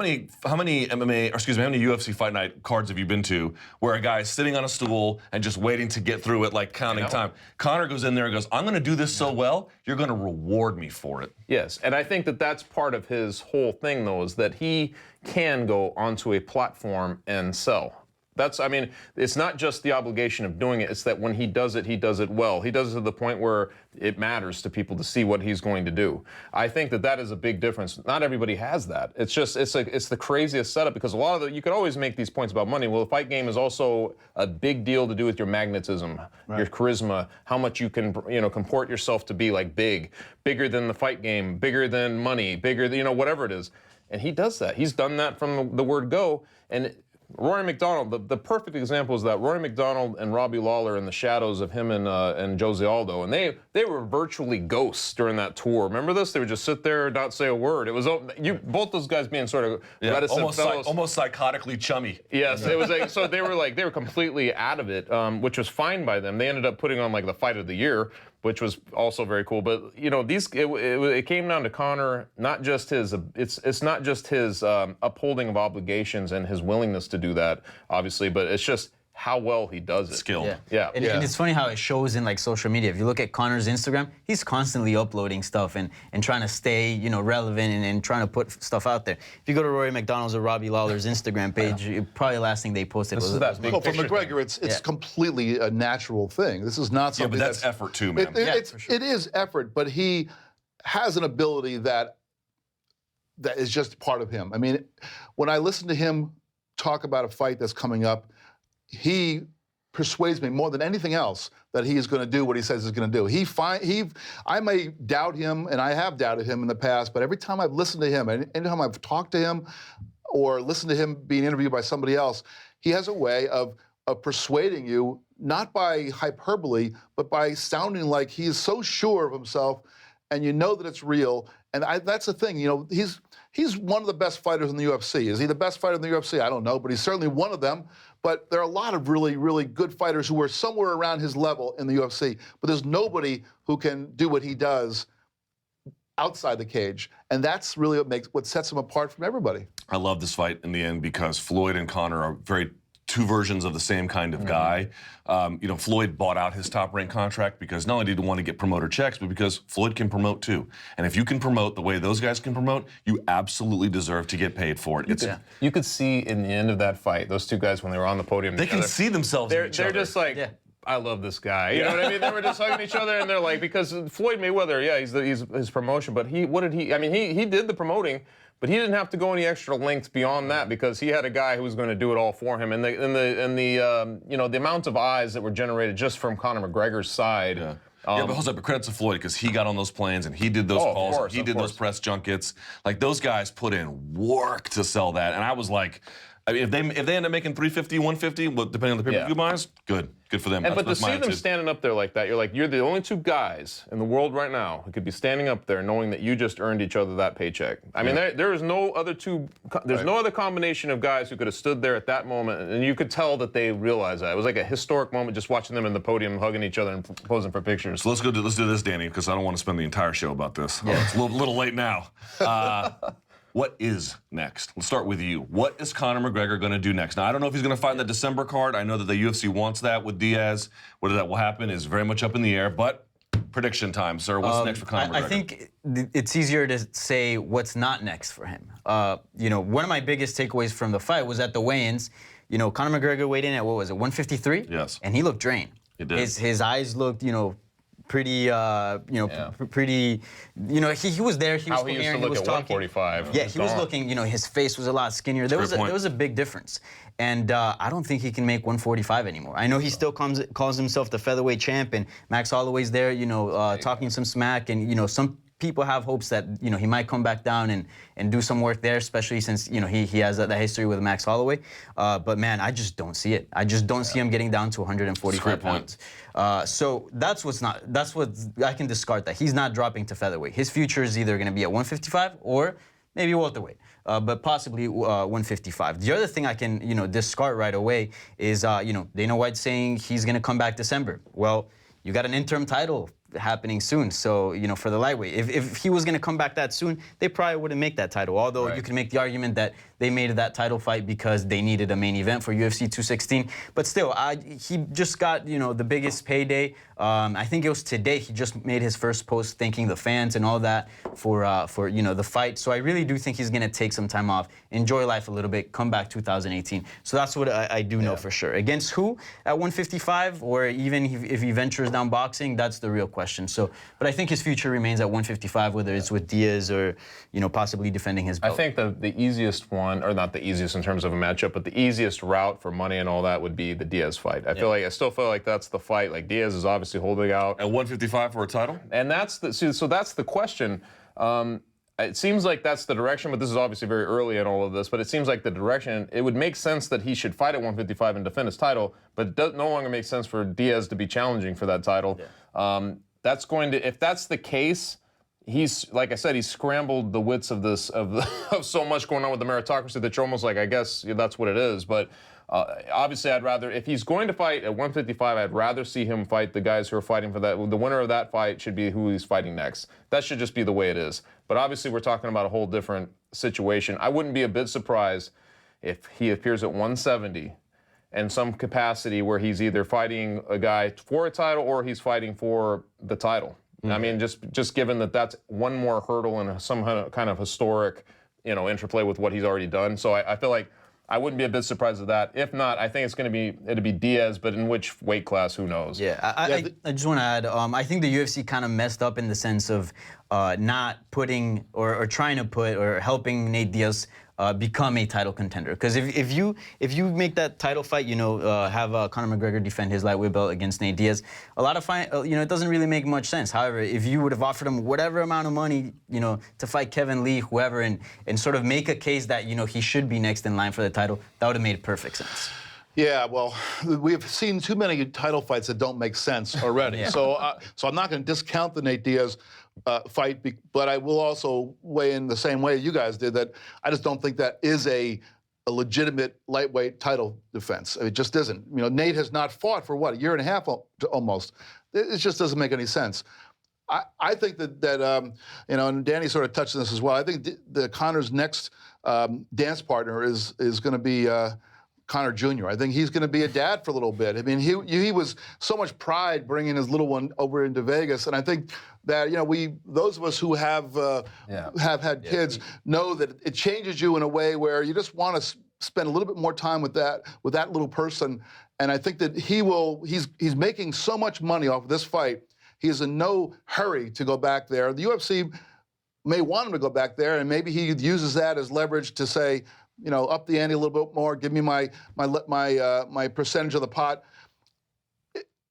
many UFC Fight Night cards have you been to where a guy is sitting on a stool and just waiting to get through it, like counting time? Conor goes in there and goes, "I'm going to do this so well, you're going to reward me for it." Yes, and I think that that's part of his whole thing, though, is that he can go onto a platform and sell. It's not just the obligation of doing it, it's that when he does it well. He does it to the point where it matters to people to see what he's going to do. I think that is a big difference. Not everybody has that. It's the craziest setup because you could always make these points about money. Well, the fight game is also a big deal to do with your magnetism, your charisma, how much you can, comport yourself to be like bigger than the fight game, bigger than money, bigger than, whatever it is. And he does that. He's done that from the word go. And Rory McDonald, the perfect example is that Rory McDonald and Robbie Lawler in the shadows of him and Jose Aldo, and they were virtually ghosts during that tour. Remember this? They would just sit there and not say a word. It was both those guys being sort of reticent almost psychotically chummy. Yes, it was so they were completely out of it, which was fine by them. They ended up putting on like the fight of the year, which was also very cool. But it came down to Conor, not just his upholding of obligations and his willingness to do that, obviously, but it's just how well he does it. Skilled. Yeah. And it's funny how it shows in like social media. If you look at Conor's Instagram, he's constantly uploading stuff and trying to stay, relevant and trying to put stuff out there. If you go to Rory McDonald's or Robbie Lawler's Instagram page, probably the last thing they posted was for McGregor, it's completely a natural thing. This is not something. Yeah, but that's effort too, man. It is effort, but he has an ability that is just part of him. I mean, when I listen to him talk about a fight that's coming up, he persuades me more than anything else that he is going to do what he says he's going to do. I may doubt him, and I have doubted him in the past, but every time I've listened to him, and anytime I've talked to him or listened to him being interviewed by somebody else, he has a way of persuading you, not by hyperbole, but by sounding like he is so sure of himself, and you know that it's real. And that's the thing, he's one of the best fighters in the UFC. Is he the best fighter in the UFC? I don't know, but he's certainly one of them. But there are a lot of really, really good fighters who are somewhere around his level in the UFC. But there's nobody who can do what he does outside the cage. And that's really what sets him apart from everybody. I love this fight in the end because Floyd and Conor are two versions of the same kind of guy. Floyd bought out his Top Rank contract because not only did he want to get promoter checks, but because Floyd can promote too. And if you can promote the way those guys can promote, you absolutely deserve to get paid for it. You could see in the end of that fight, those two guys, when they were on the podium together, they can see themselves in each other. They're just like, I love this guy. You know what I mean? They were just hugging each other, and they're like, because Floyd Mayweather, he's his promotion, but he did the promoting, But he didn't have to go any extra lengths beyond that because he had a guy who was going to do it all for him. And the amount of eyes that were generated just from Conor McGregor's side. Yeah. But Jose, but credit to Floyd because he got on those planes and he did those calls. Of course, he did those press junkets. Like those guys put in work to sell that, and I was like, I mean, if they end up making 350, 150, well, depending on the pay-per-view buys, good for them. But to see them standing up there like that, you're the only two guys in the world right now who could be standing up there knowing that you just earned each other that paycheck. I mean, there is no other no other combination of guys who could have stood there at that moment, and you could tell that they realized that. It was like a historic moment just watching them in the podium hugging each other and posing for pictures. So let's do this, Danny, because I don't want to spend the entire show about this. Yeah. It's a little late now. What is next? Let's start with you. What is Conor McGregor going to do next? Now, I don't know if he's going to fight in the December card. I know that the UFC wants that with Diaz. Whether that will happen is very much up in the air. But prediction time, sir. What's next for Conor McGregor? I think it's easier to say what's not next for him. One of my biggest takeaways from the fight was at the weigh-ins. Conor McGregor weighed in at, what was it, 153? Yes. And he looked drained. He did. His eyes looked, pretty, pretty, he was there, he was How he used here, to he look was at talking. 145. Yeah, he was looking, his face was a lot skinnier. There was a big difference. And I don't think he can make 145 anymore. I know he still calls himself the featherweight champ, and Max Holloway's there, talking some smack, and, some people have hopes that, he might come back down and do some work there, especially since, he has that history with Max Holloway. But, man, I just don't see it. I just don't see him getting down to 145 pounds. So that's what I can discard that. He's not dropping to featherweight. His future is either going to be at 155 or maybe welterweight, but possibly 155. The other thing I can, discard right away is, Dana White saying he's going to come back December. Well, you got an interim title happening soon, so for the lightweight, if he was going to come back that soon, they probably wouldn't make that title. Although you can make the argument that they made that title fight because they needed a main event for UFC 216. But still, he just got the biggest payday. I think it was today he just made his first post thanking the fans and all that for the fight. So I really do think he's going to take some time off, enjoy life a little bit, come back 2018. So that's what I do know for sure. Against who at 155, or even if he ventures down boxing, that's the real question. So, but I think his future remains at 155, whether it's with Diaz or possibly defending his belt. I think the easiest one, or not the easiest in terms of a matchup, but the easiest route for money and all that would be the Diaz fight. I still feel like that's the fight. Like Diaz is obviously holding out at 155 for a title, and that's the question. It seems like that's the direction, but this is obviously very early in all of this. But it seems like the direction. It would make sense that he should fight at 155 and defend his title, but it does no longer make sense for Diaz to be challenging for that title. Yeah. If that's the case, he's, like I said, he's scrambled the wits of so much going on with the meritocracy that you're almost like, I guess that's what it is. But obviously, I'd rather, if he's going to fight at 155, I'd rather see him fight the guys who are fighting for that. The winner of that fight should be who he's fighting next. That should just be the way it is. But obviously, we're talking about a whole different situation. I wouldn't be a bit surprised if he appears at 170 in some capacity where he's either fighting a guy for a title or he's fighting for the title. Mm-hmm. I mean, just given that that's one more hurdle and some kind of historic, interplay with what he's already done. So I feel like I wouldn't be a bit surprised at that. If not, I think it'd be Diaz, but in which weight class, who knows? Yeah, I just want to add, I think the UFC kind of messed up in the sense of not putting or trying to put or helping Nate Diaz become a title contender. Because if you make that title fight, have Conor McGregor defend his lightweight belt against Nate Diaz, a lot of it doesn't really make much sense. However, if you would have offered him whatever amount of money, to fight Kevin Lee, whoever, and sort of make a case that he should be next in line for the title, that would have made perfect sense. Yeah, well, we've seen too many title fights that don't make sense already. Yeah. So I'm not going to discount the Nate Diaz fight, but I will also weigh in the same way you guys did, that I just don't think that is a legitimate lightweight title defense. It just isn't. Nate has not fought for, a year and a half almost. It just doesn't make any sense. I think that and Danny sort of touched on this as well. I think the Conor's next dance partner is going to be Conor Jr. I think he's going to be a dad for a little bit. I mean, he was so much pride bringing his little one over into Vegas, and I think that those of us who have had kids know that it changes you in a way where you just want to spend a little bit more time with that little person. And I think that he's making so much money off of this fight. He is in no hurry to go back there. The UFC may want him to go back there, and maybe he uses that as leverage to say, up the ante a little bit more, give me my percentage of the pot.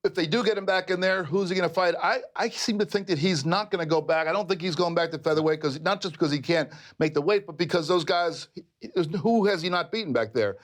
If they do get him back in there, who's he going to fight? I seem to think that he's not going to go back. I don't think he's going back to featherweight, not just because he can't make the weight, but because those guys, who has he not beaten back there?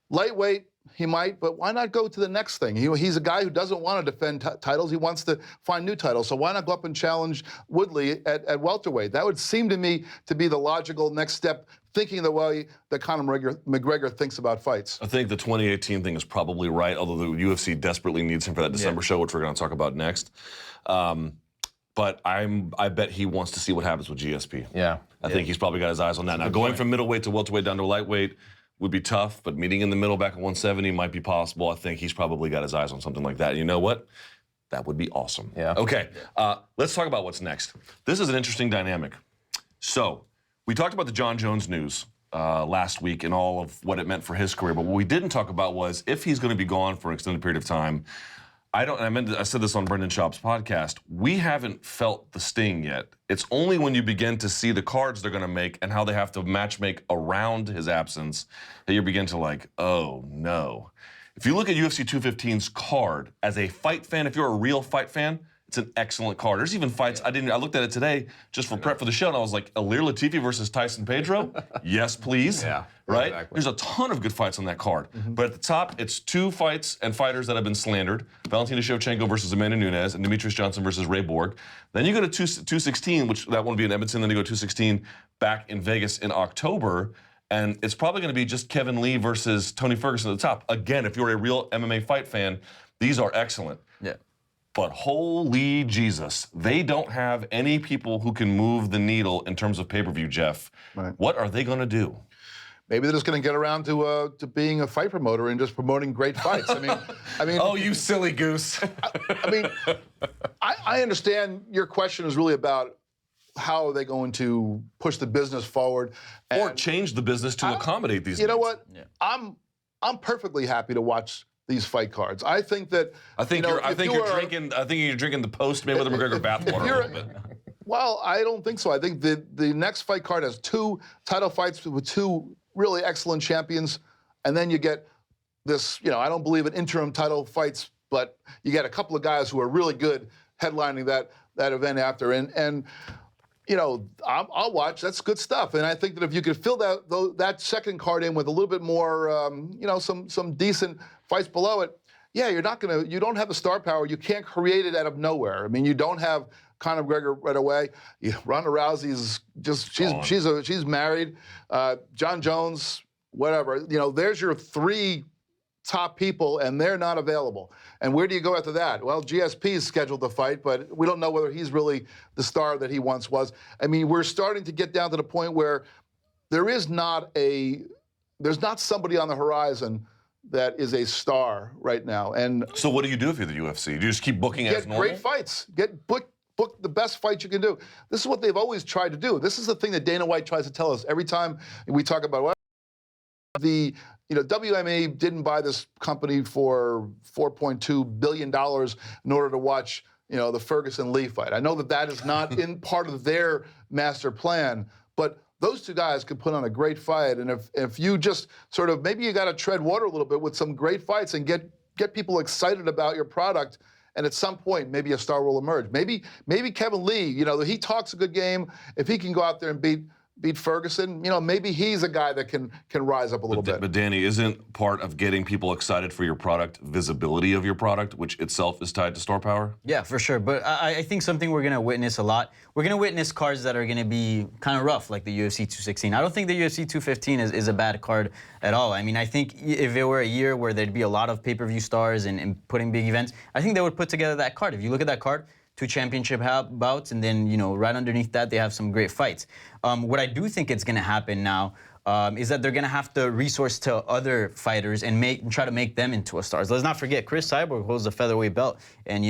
Lightweight, he might, but why not go to the next thing? He's a guy who doesn't want to defend titles. He wants to find new titles. So why not go up and challenge Woodley at welterweight? That would seem to me to be the logical next step, thinking the way that Conor McGregor thinks about fights. I think the 2018 thing is probably right, although the UFC desperately needs him for that December show, which we're going to talk about next. But I bet he wants to see what happens with GSP. Yeah. I think he's probably got his eyes on that. Now, going from middleweight to welterweight down to lightweight would be tough, but meeting in the middle back at 170 might be possible. I think he's probably got his eyes on something like that. And you know what? That would be awesome. Yeah. Okay, let's talk about what's next. This is an interesting dynamic. So, we talked about the John Jones news last week and all of what it meant for his career, but what we didn't talk about was if he's going to be gone for an extended period of time. I said this on Brendan Schaub's podcast. We haven't felt the sting yet. It's only when you begin to see the cards they're going to make and how they have to match make around his absence that you begin to like, oh no. If you look at UFC 215's card as a fight fan, if you're a real fight fan, it's an excellent card. There's even fights I looked at it today just for prep for the show, and I was like, Ilir Latifi versus Tyson Pedro? Yes, please. Yeah, right? exactly. There's a ton of good fights on that card. But at the top, it's 2 fights and fighters that have been slandered. Valentina Shevchenko versus Amanda Nunes, and Demetrius Johnson versus Ray Borg. Then you go to 216, which that one will be in Edmonton. Then you go to 216 back in Vegas in October. And it's probably going to be just Kevin Lee versus Tony Ferguson at the top. Again, if you're a real MMA fight fan, these are excellent. Yeah. But holy Jesus, they don't have any people who can move the needle in terms of pay-per-view, Jeff. Right. What are they going to do? Maybe they're just going to get around to being a fight promoter and just promoting great fights. I mean. Oh, you silly goose. I understand your question is really about how are they going to push the business forward Or change the business to accommodate these You know needs. what? Yeah. I'm perfectly happy to watch these fight cards. I think that I think you're drinking the post Mayweather McGregor bathwater a little bit. Well, I don't think so. I think the next fight card has 2 title fights with 2 really excellent champions, and then you get this, I don't believe in interim title fights, but you get a couple of guys who are really good headlining that event after. And I'll watch. That's good stuff. And I think that if you could fill that second card in with a little bit more, some decent fights below it, yeah, you don't have the star power. You can't create it out of nowhere. I mean, you don't have Conor McGregor right away. Ronda Rousey's she's married. John Jones, whatever. There's your 3 top people, and they're not available. And where do you go after that? Well, GSP's scheduled to fight, but we don't know whether he's really the star that he once was. I mean, we're starting to get down to the point where there's not somebody on the horizon that is a star right now. And so what do you do if you're the UFC? Do you just keep booking as normal? Get great fights. Book the best fights you can do. This is what they've always tried to do. This is the thing that Dana White tries to tell us every time we talk about WME didn't buy this company for $4.2 billion in order to watch, the Ferguson-Lee fight. I know that is not in part of their master plan, but those 2 guys could put on a great fight. And if you just sort of, maybe you got to tread water a little bit with some great fights and get people excited about your product. And at some point, maybe a star will emerge. Maybe Kevin Lee, he talks a good game. If he can go out there and beat Ferguson, maybe he's a guy that can rise up a little bit. But Danny, isn't part of getting people excited for your product visibility of your product, which itself is tied to star power? Yeah, for sure. But I think something we're going to witness a lot, we're going to witness cards that are going to be kind of rough, like the UFC 216. I don't think the UFC 215 is a bad card at all. I mean, I think if it were a year where there'd be a lot of pay-per-view stars and putting big events, I think they would put together that card. If you look at that card, 2 championship bouts, and then, right underneath that, they have some great fights. What I do think it's going to happen now is that they're going to have to resource to other fighters and try to make them into a stars. Let's not forget, Chris Cyborg holds the featherweight belt, and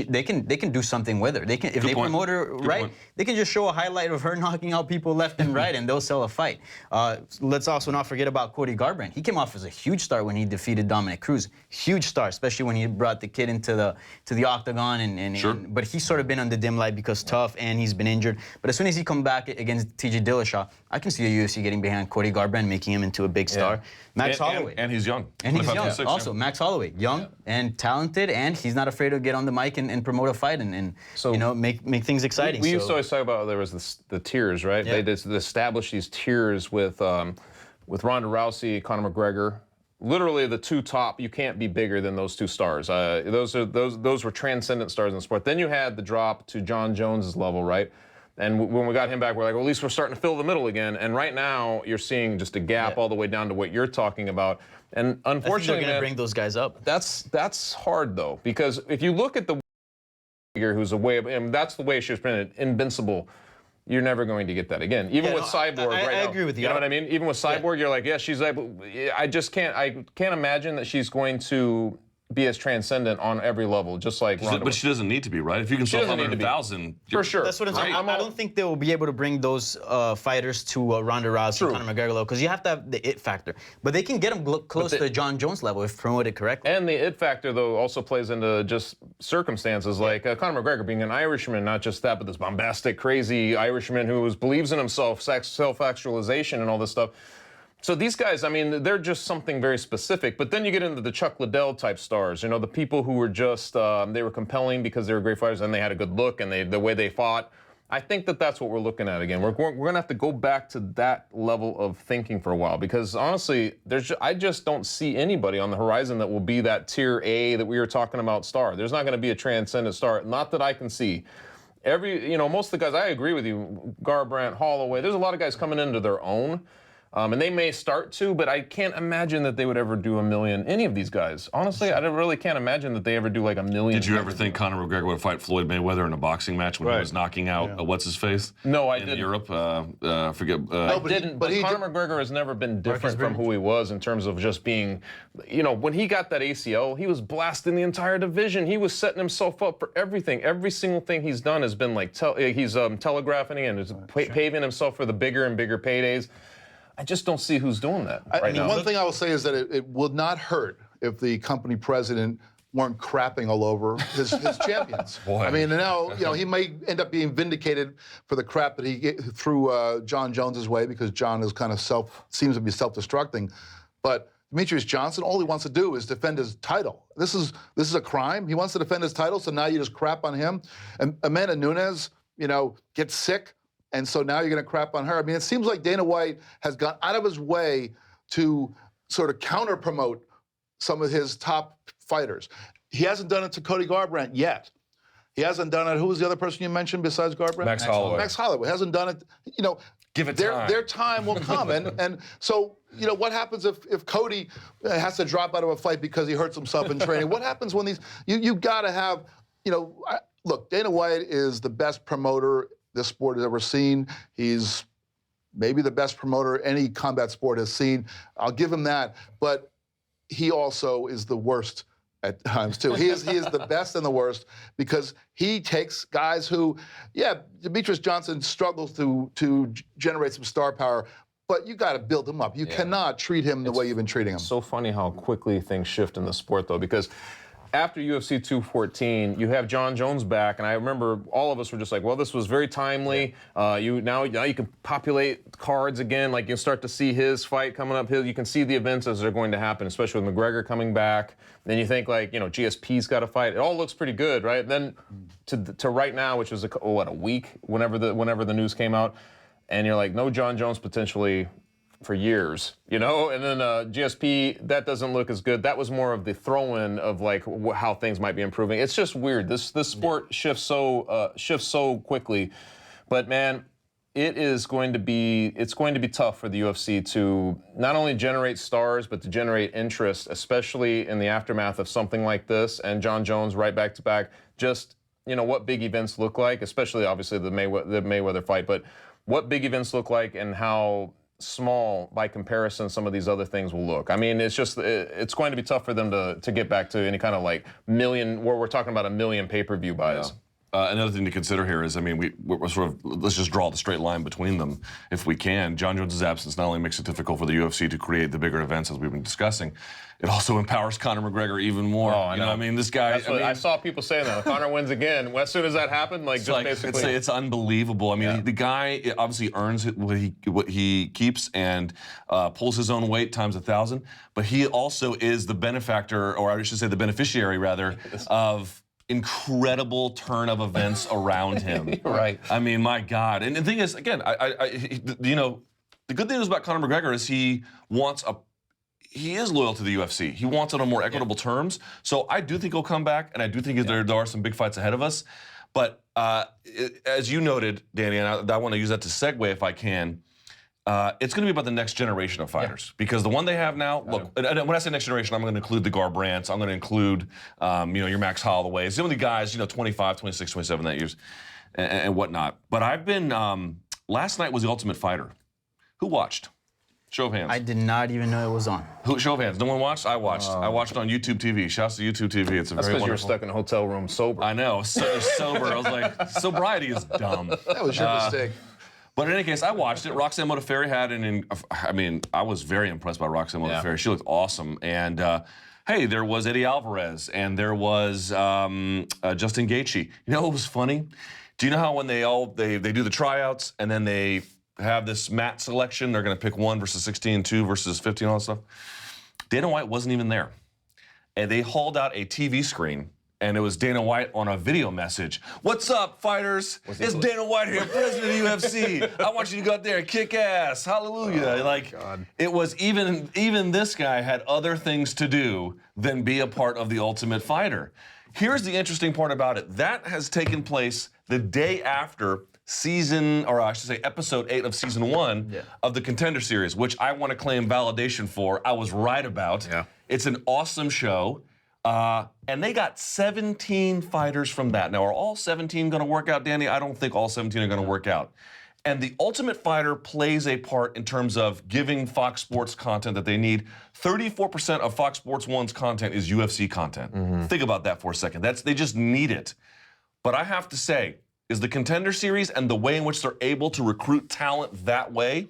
they can do something with her. If they promote her right, they can just show a highlight of her knocking out people left and right, and they'll sell a fight. Let's also not forget about Cordy Garvin. He came off as a huge star when he defeated Dominic Cruz. Huge star, especially when he brought the kid into the octagon, but he's sort of been on the dim light because tough, and he's been injured. But as soon as he comes back against TJ Dillashaw, I can see the UFC getting behind Cordy Garbrandt, making him into a big star. Max Holloway. And he's young. And he's young. Also, Max Holloway, young and talented, and he's not afraid to get on the mic and promote a fight and make things exciting. We used to always talk about there was the tiers, right? Yeah. They established these tiers with Ronda Rousey, Conor McGregor. Literally, the two top, you can't be bigger than those two stars. Those were transcendent stars in the sport. Then you had the drop to John Jones's level, right? And when we got him back, we're like, well, at least we're starting to fill the middle again. And right now, you're seeing just a gap all the way down to what you're talking about. And unfortunately, they're going to bring those guys up. That's hard though, because if you look at the figure who's and that's the way she was presented, invincible. You're never going to get that again. Even with Cyborg right now. I agree with you. You know what I mean? Even with Cyborg, you're like, yeah, she's able. I can't imagine that she's going to be as transcendent on every level, just like Ronda. But she doesn't need to be, right? If you can sell 100,000, for sure. That's what I'm saying. I don't think they will be able to bring those fighters to Ronda Rousey, Conor McGregor level, because you have to have the it factor. But they can get them close to John Jones level if promoted correctly. And the it factor, though, also plays into just circumstances like Conor McGregor being an Irishman, not just that, but this bombastic, crazy Irishman who believes in himself, self-actualization, and all this stuff. So these guys, I mean, they're just something very specific. But then you get into the Chuck Liddell type stars, the people who were just, they were compelling because they were great fighters and they had a good look and the way they fought. I think that's what we're looking at again. We're going to have to go back to that level of thinking for a while because honestly, I just don't see anybody on the horizon that will be that tier A that we were talking about star. There's not going to be a transcendent star, not that I can see. Most of the guys, I agree with you, Garbrandt, Holloway, there's a lot of guys coming into their own. And they may start to, but I can't imagine that they would ever do $1 million. Any of these guys, honestly, I really can't imagine that they ever do like $1 million. Did you ever think Conor McGregor would fight Floyd Mayweather in a boxing match when he was knocking out what's his face? No, I didn't. In Europe, forget. I didn't. But Conor McGregor has never been different from who he was in terms of just being, when he got that ACL, he was blasting the entire division. He was setting himself up for everything. Every single thing he's done has been like he's telegraphing and is paving himself for the bigger and bigger paydays. I just don't see who's doing that right now. One thing I will say is that it would not hurt if the company president weren't crapping all over his champions. Boy. I mean, now he may end up being vindicated for the crap that he threw John Jones's way because John is kind of seems to be self-destructing. But Demetrius Johnson, all he wants to do is defend his title. This is a crime. He wants to defend his title, so now you just crap on him. And Amanda Nunes, gets sick. And so now you're going to crap on her. I mean, it seems like Dana White has gone out of his way to sort of counter-promote some of his top fighters. He hasn't done it to Cody Garbrandt yet. He hasn't done it. Who was the other person you mentioned besides Garbrandt? Max Holloway. Max Holloway hasn't done it. Give it time. Their time will come. and so, what happens if Cody has to drop out of a fight because he hurts himself in training? What happens when you got to have, look, Dana White is the best promoter this sport has ever seen. He's maybe the best promoter any combat sport has seen. I'll give him that. But he also is the worst at times, too. He is the best and the worst because he takes guys who, Demetrius Johnson struggles to generate some star power, but you got to build him up. You cannot treat him the way you've been treating him. It's so funny how quickly things shift in the sport, though, because after UFC 214, you have John Jones back, and I remember all of us were just like, well, this was very timely. Now you can populate cards again. Like, you'll start to see his fight coming up. You can see the events as they're going to happen, especially with McGregor coming back. Then you think, GSP's got to fight. It all looks pretty good, right? Then to right now, which was, a week, whenever the news came out, and you're like, no John Jones potentially for years, and then GSP, that doesn't look as good. That was more of the throw-in of how things might be improving. It's just weird. This sport shifts so quickly, but man, it's going to be tough for the UFC to not only generate stars but to generate interest, especially in the aftermath of something like this. And John Jones right back to back. Just what big events look like, especially obviously the Mayweather fight, but what big events look like and how small by comparison some of these other things will look. I mean, it's just it's going to be tough for them to get back to any kind of like million, where we're talking about a million pay-per-view buys. Another thing to consider here is, I mean, we're sort of, let's just draw the straight line between them if we can. John Jones' absence not only makes it difficult for the UFC to create the bigger events as we've been discussing, it also empowers Conor McGregor even more. Oh, I know. I mean, this guy. I saw people saying that. If Conor wins again, as soon as that happened, it's unbelievable. I mean, the guy obviously earns what he keeps and pulls his own weight times 1,000. But he also is the benefactor, or I should say, the beneficiary rather, of incredible turn of events around him. Right. I mean, my God. And the thing is, again, the good thing is about Conor McGregor is he is loyal to the UFC. He wants it on more equitable terms. So I do think he'll come back, and I do think there are some big fights ahead of us. But as you noted, Danny, and I want to use that to segue if I can, it's going to be about the next generation of fighters. Because the one they have now, look, and when I say next generation, I'm going to include the Garbrandts. I'm going to include, your Max Holloways. Some of the guys, 25, 26, 27 that years and whatnot. But I've been, last night was the Ultimate Fighter. Who watched? Show of hands. I did not even know it was on. Show of hands. No one watched? I watched. I watched on YouTube TV. Shouts to YouTube TV. It's a That's very because you were wonderful. stuck in a hotel room sober. I know. Sober. I was like, sobriety is dumb. That was your mistake. But in any case, I watched it. Roxanne Modafferi I was very impressed by Roxanne Modafferi. Yeah. She looked awesome. And hey, there was Eddie Alvarez, and there was Justin Gaethje. You know what was funny? Do you know how when they do the tryouts and then they have this mat selection, they're going to pick 1 versus 16, 2 versus 15, all that stuff? Dana White wasn't even there. And they hauled out a TV screen, and it was Dana White on a video message. What's up, fighters? It's Dana White here, president of the UFC. I want you to go out there and kick ass. Hallelujah. God. It was even this guy had other things to do than be a part of the Ultimate Fighter. Here's the interesting part about it. That has taken place the day after episode 8 of season 1 of the Contender Series, which I want to claim validation for. I was right about. Yeah. It's an awesome show. And they got 17 fighters from that. Now, are all 17 going to work out, Danny? I don't think all 17 are going to work out. And the Ultimate Fighter plays a part in terms of giving Fox Sports content that they need. 34% of Fox Sports 1's content is UFC content. Think about that for a second. They just need it. But I have to say, is the Contender Series and the way in which they're able to recruit talent that way,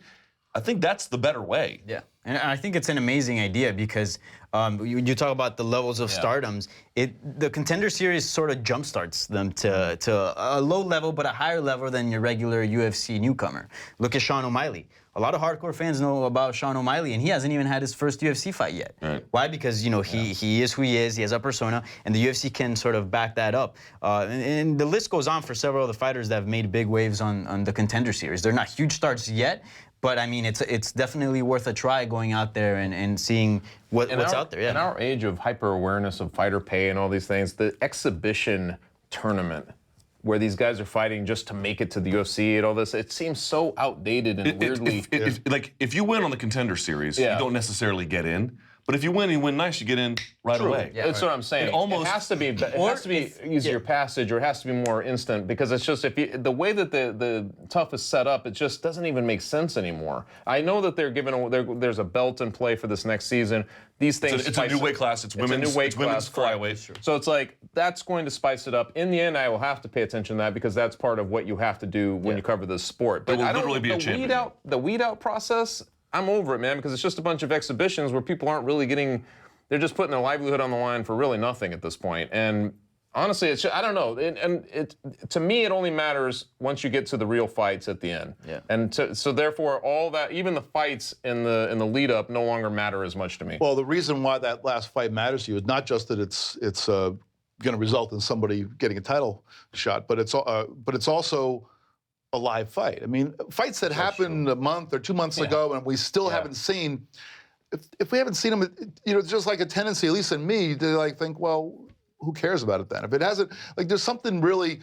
I think that's the better way. Yeah, and I think it's an amazing idea because you talk about the levels of stardoms. The Contender Series sort of jumpstarts them to a low level, but a higher level than your regular UFC newcomer. Look at Sean O'Malley. A lot of hardcore fans know about Sean O'Malley, and he hasn't even had his first UFC fight yet. Right. Why? Because he is who he is. He has a persona, and the UFC can sort of back that up. And the list goes on for several of the fighters that have made big waves on the Contender Series. They're not huge starts yet, but I mean, it's definitely worth a try going out there and seeing what's out there. Yeah. In our age of hyper-awareness of fighter pay and all these things, the exhibition tournament where these guys are fighting just to make it to the UFC and all this, it seems so outdated and weirdly... If you win on the Contender Series, you don't necessarily get in. But if you win, nice, you get in right away. Yeah, that's what I'm saying. It has to be easier passage, or it has to be more instant, because it's just the way that the tough is set up, it just doesn't even make sense anymore. I know that there's a belt in play for this next season. These things. It's a new weight class. It's women's flyweight. So it's like that's going to spice it up. In the end, I will have to pay attention to that because that's part of what you have to do when you cover this sport. But it will literally be a champion. The weed out process, I'm over it, man, because it's just a bunch of exhibitions where people aren't really they're just putting their livelihood on the line for really nothing at this point. And honestly, I don't know. To me, it only matters once you get to the real fights at the end. Yeah. And so therefore, all that, even the fights in the lead up, no longer matter as much to me. Well, the reason why that last fight matters to you is not just that it's going to result in somebody getting a title shot, but it's also a live fight. I mean, fights that happened a month or 2 months ago and we still haven't seen. If we haven't seen them, it's just like a tendency, at least in me, to think, well, who cares about it then? If it hasn't, there's something really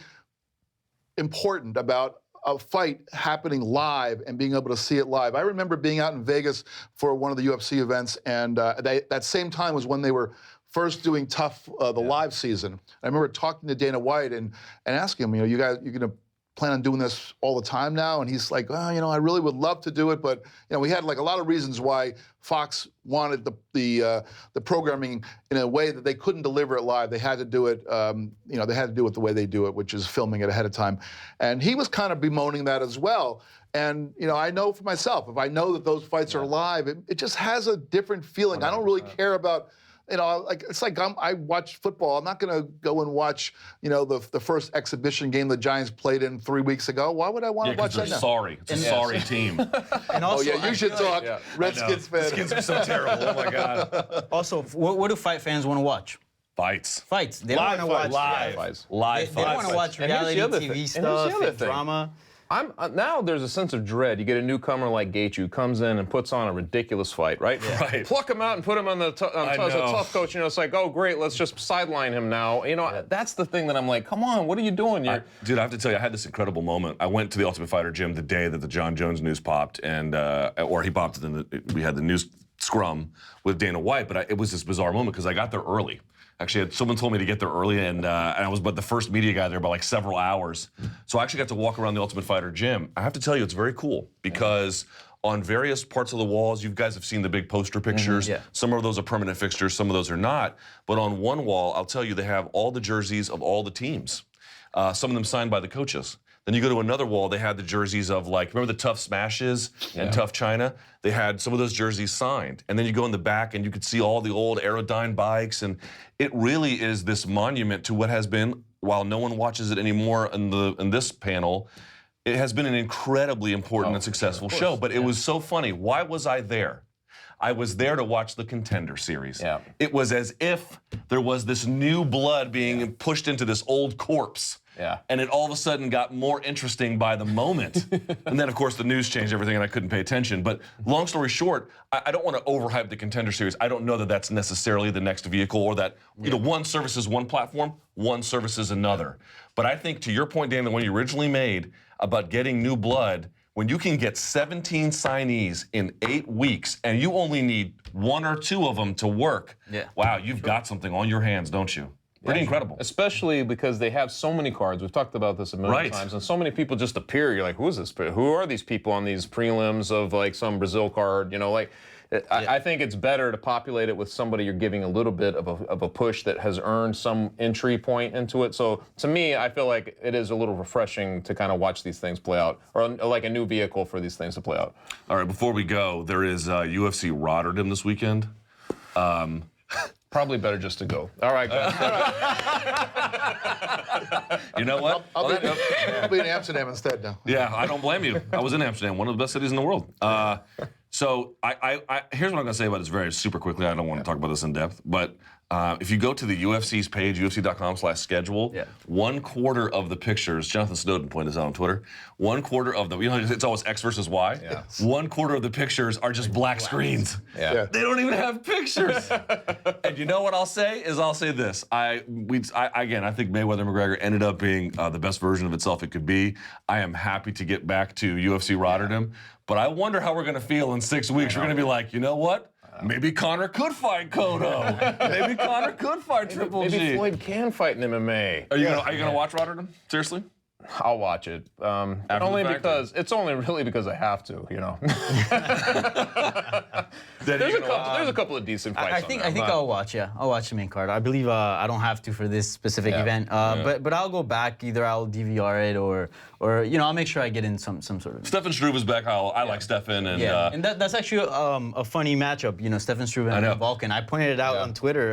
important about a fight happening live and being able to see it live. I remember being out in Vegas for one of the UFC events, and that same time was when they were first doing Tough, the live season. I remember talking to Dana White and asking him, you guys, you're going to plan on doing this all the time now? And he's like, well, I really would love to do it, but we had like a lot of reasons why Fox wanted the programming in a way that they couldn't deliver it live. They had to do it, they had to do it the way they do it, which is filming it ahead of time. And he was kind of bemoaning that as well. And I know for myself, if I know that those fights are live, it just has a different feeling. 100%. I don't really care about. It's like I watch football. I'm not going to go and watch, the first exhibition game the Giants played in 3 weeks ago. Why would I want to watch that now? Sorry. It's a sorry team. And also, you should talk. Redskins fans. Redskins are so terrible. Oh, my God. Also, what do fight fans want to watch? Fights. They don't want to watch live fights. They don't want to watch reality TV stuff and drama. Now there's a sense of dread. You get a newcomer like Gaethje who comes in and puts on a ridiculous fight, right? Yeah. Right. Pluck him out and put him on as a tough coach. It's like, oh, great, let's just sideline him now. That's the thing that I'm like, come on, what are you doing? Dude, I have to tell you, I had this incredible moment. I went to the Ultimate Fighter gym the day that the John Jones news popped, or he popped, and we had the news scrum with Dana White, but it was this bizarre moment because I got there early. Actually, someone told me to get there early, and I was but the first media guy there by like several hours. So I actually got to walk around the Ultimate Fighter gym. I have to tell you, it's very cool because on various parts of the walls, you guys have seen the big poster pictures. Yeah. Some of those are permanent fixtures, some of those are not. But on one wall, I'll tell you, they have all the jerseys of all the teams. Some of them signed by the coaches. Then you go to another wall, they had the jerseys of remember the Tough Smashes and Tough China? They had some of those jerseys signed. And then you go in the back and you could see all the old Aerodyne bikes. And it really is this monument to what has been, while no one watches it anymore in this panel, it has been an incredibly important and successful show. But it was so funny. Why was I there? I was there to watch the Contender Series. Yeah. It was as if there was this new blood being pushed into this old corpse. Yeah. And it all of a sudden got more interesting by the moment. And then, of course, the news changed everything and I couldn't pay attention. But long story short, I don't want to overhype the Contender Series. I don't know that that's necessarily the next vehicle or that one services one platform, one services another. But I think, to your point, Dan, the one you originally made about getting new blood, when you can get 17 signees in 8 weeks and you only need 1 or 2 of them to work, wow, you've got something on your hands, don't you? Pretty incredible. Especially because they have so many cards. We've talked about this a million times. And so many people just appear. You're like, who is this? Who are these people on these prelims of like some Brazil card? I think it's better to populate it with somebody you're giving a little bit of a push that has earned some entry point into it. So to me, I feel like it is a little refreshing to kind of watch these things play out, or like a new vehicle for these things to play out. All right, before we go, there is UFC Rotterdam this weekend. Probably better just to go. All right, guys. You know what? I'll be in Amsterdam instead now. Yeah, I don't blame you. I was in Amsterdam, one of the best cities in the world. So here's what I'm going to say about this very super quickly. I don't want to talk about this in depth, but if you go to the UFC's page, UFC.com/schedule, 1/4 of the pictures, Jonathan Snowden pointed this out on Twitter, 1/4 of them, it's always X versus Y. Yeah. 1/4 of the pictures are just black screens. Yeah. They don't even have pictures. And you know what I'll say this. I think Mayweather McGregor ended up being the best version of itself it could be. I am happy to get back to UFC Rotterdam, but I wonder how we're going to feel in 6 weeks. We're going to be like, you know what? Maybe Conor could fight Cotto. Maybe Conor could fight Triple G. Maybe Floyd can fight in MMA. Are you gonna watch Rotterdam? Seriously? I'll watch it. Only because it's only really because I have to, There's a couple of decent fights. I think I'll watch. Yeah, I'll watch the main card. I believe I don't have to for this specific event. But I'll go back. Either I'll DVR it or I'll make sure I get in some sort of. Stefan Struve is back. I like Stefan and and that's actually a funny matchup. Stefan Struve and Vulcan. I pointed it out on Twitter.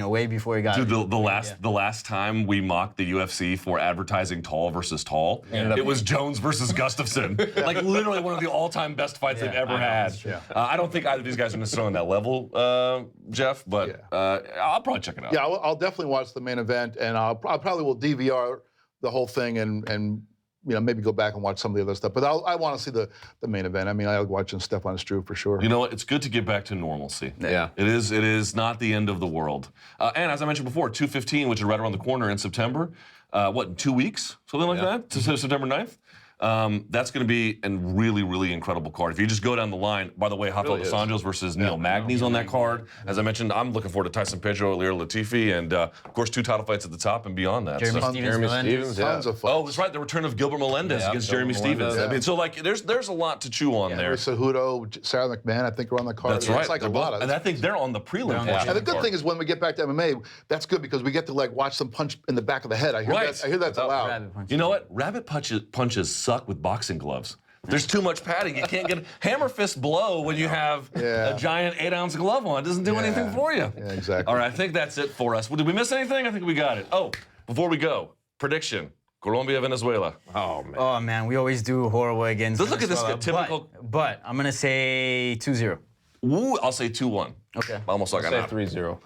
Way before he got. Dude, the last time we mocked the UFC for advertising tall versus tall, it was Jones versus Gustafsson. Like literally one of the all-time best fights they've ever had. I don't think either of these guys are necessarily on that level, Jeff, but I'll probably check it out. Yeah, I'll definitely watch the main event, and I probably will DVR the whole thing and maybe go back and watch some of the other stuff. But I want to see the main event. I mean, I like watching Stefan Struve for sure. You know what? It's good to get back to normalcy. Yeah. It is not the end of the world. And as I mentioned before, 215, which is right around the corner in September. In 2 weeks? Something like that? To September 9th? That's going to be a really, really incredible card. If you just go down the line, by the way, Rafael Really dos Anjos versus Neil Magny's on that card. As I mentioned, I'm looking forward to Tyson Pedro, Ilir Latifi, and of course 2 title fights at the top and beyond that. Jeremy So- Stevens, Tons of fights. Oh, that's right. The return of Gilbert Melendez Yeah, against Gilbert Jeremy Stevens. Melendez. I mean, so like, there's a lot to chew on there. Cejudo, Sarah McMahon, I think are on the card. That's right. It's like They're a both- lot. and I think they're on the prelim. on the portion And the of good card. thing is when we get back to MMA, that's good because we get to like watch some punch in the back of the head. I hear Right. that. I hear that's allowed. Rabbit punch. You know what? Rabbit punches suck with boxing gloves. There's too much padding. You can't get hammer fist blow when you have a giant 8-ounce glove on. It doesn't do anything for you. Yeah, exactly. All right, I think that's it for us. Well, did we miss anything? I think we got it. Oh, before we go, prediction. Colombia, Venezuela. Oh man. Oh man, we always do horrible against. Let's look at this Venezuela, typical- But I'm gonna say 2-0. Ooh, I'll say 2-1. Okay. Almost like Say I 3-0.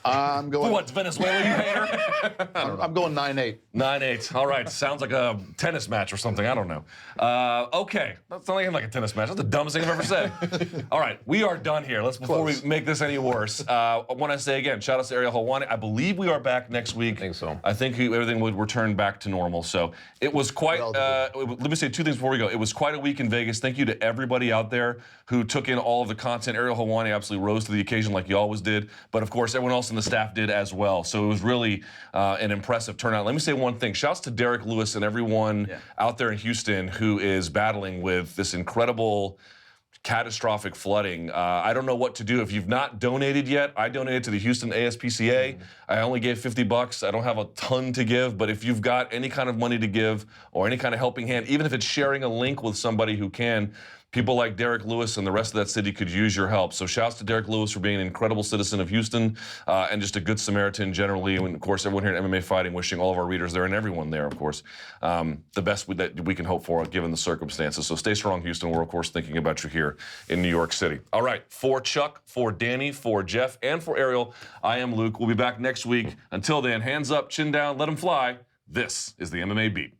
I'm going. What, Venezuela, you hater? I'm going 9-8. 9-8. All right. Sounds like a tennis match or something. I don't know. Okay. That's not even like a tennis match. That's the dumbest thing I've ever said. All right. We are done here. Before we make this any worse, I want to say again, shout out to Ariel Helwani. I believe we are back next week. I think so. I think everything would return back to normal. So it was quite, let me say 2 things before we go. It was quite a week in Vegas. Thank you to everybody out there who took in all of the content. Ariel Helwani absolutely rose to the occasion like you always did. But of course, everyone else in the staff did as well. So it was really an impressive turnout. Let me say one thing. Shouts to Derek Lewis and everyone out there in Houston who is battling with this incredible catastrophic flooding. I don't know what to do. If you've not donated yet, I donated to the Houston ASPCA. I only gave $50. I don't have a ton to give, but if you've got any kind of money to give or any kind of helping hand, even if it's sharing a link with somebody who can, people like Derek Lewis and the rest of that city could use your help. So shouts to Derek Lewis for being an incredible citizen of Houston and just a good Samaritan generally. And of course, everyone here at MMA Fighting wishing all of our readers there and everyone there, of course, the best that we can hope for given the circumstances. So stay strong, Houston. We're, of course, thinking about you here in New York City. All right. For Chuck, for Danny, for Jeff, and for Ariel, I am Luke. We'll be back next week. Until then, hands up, chin down, let them fly. This is the MMA Beat.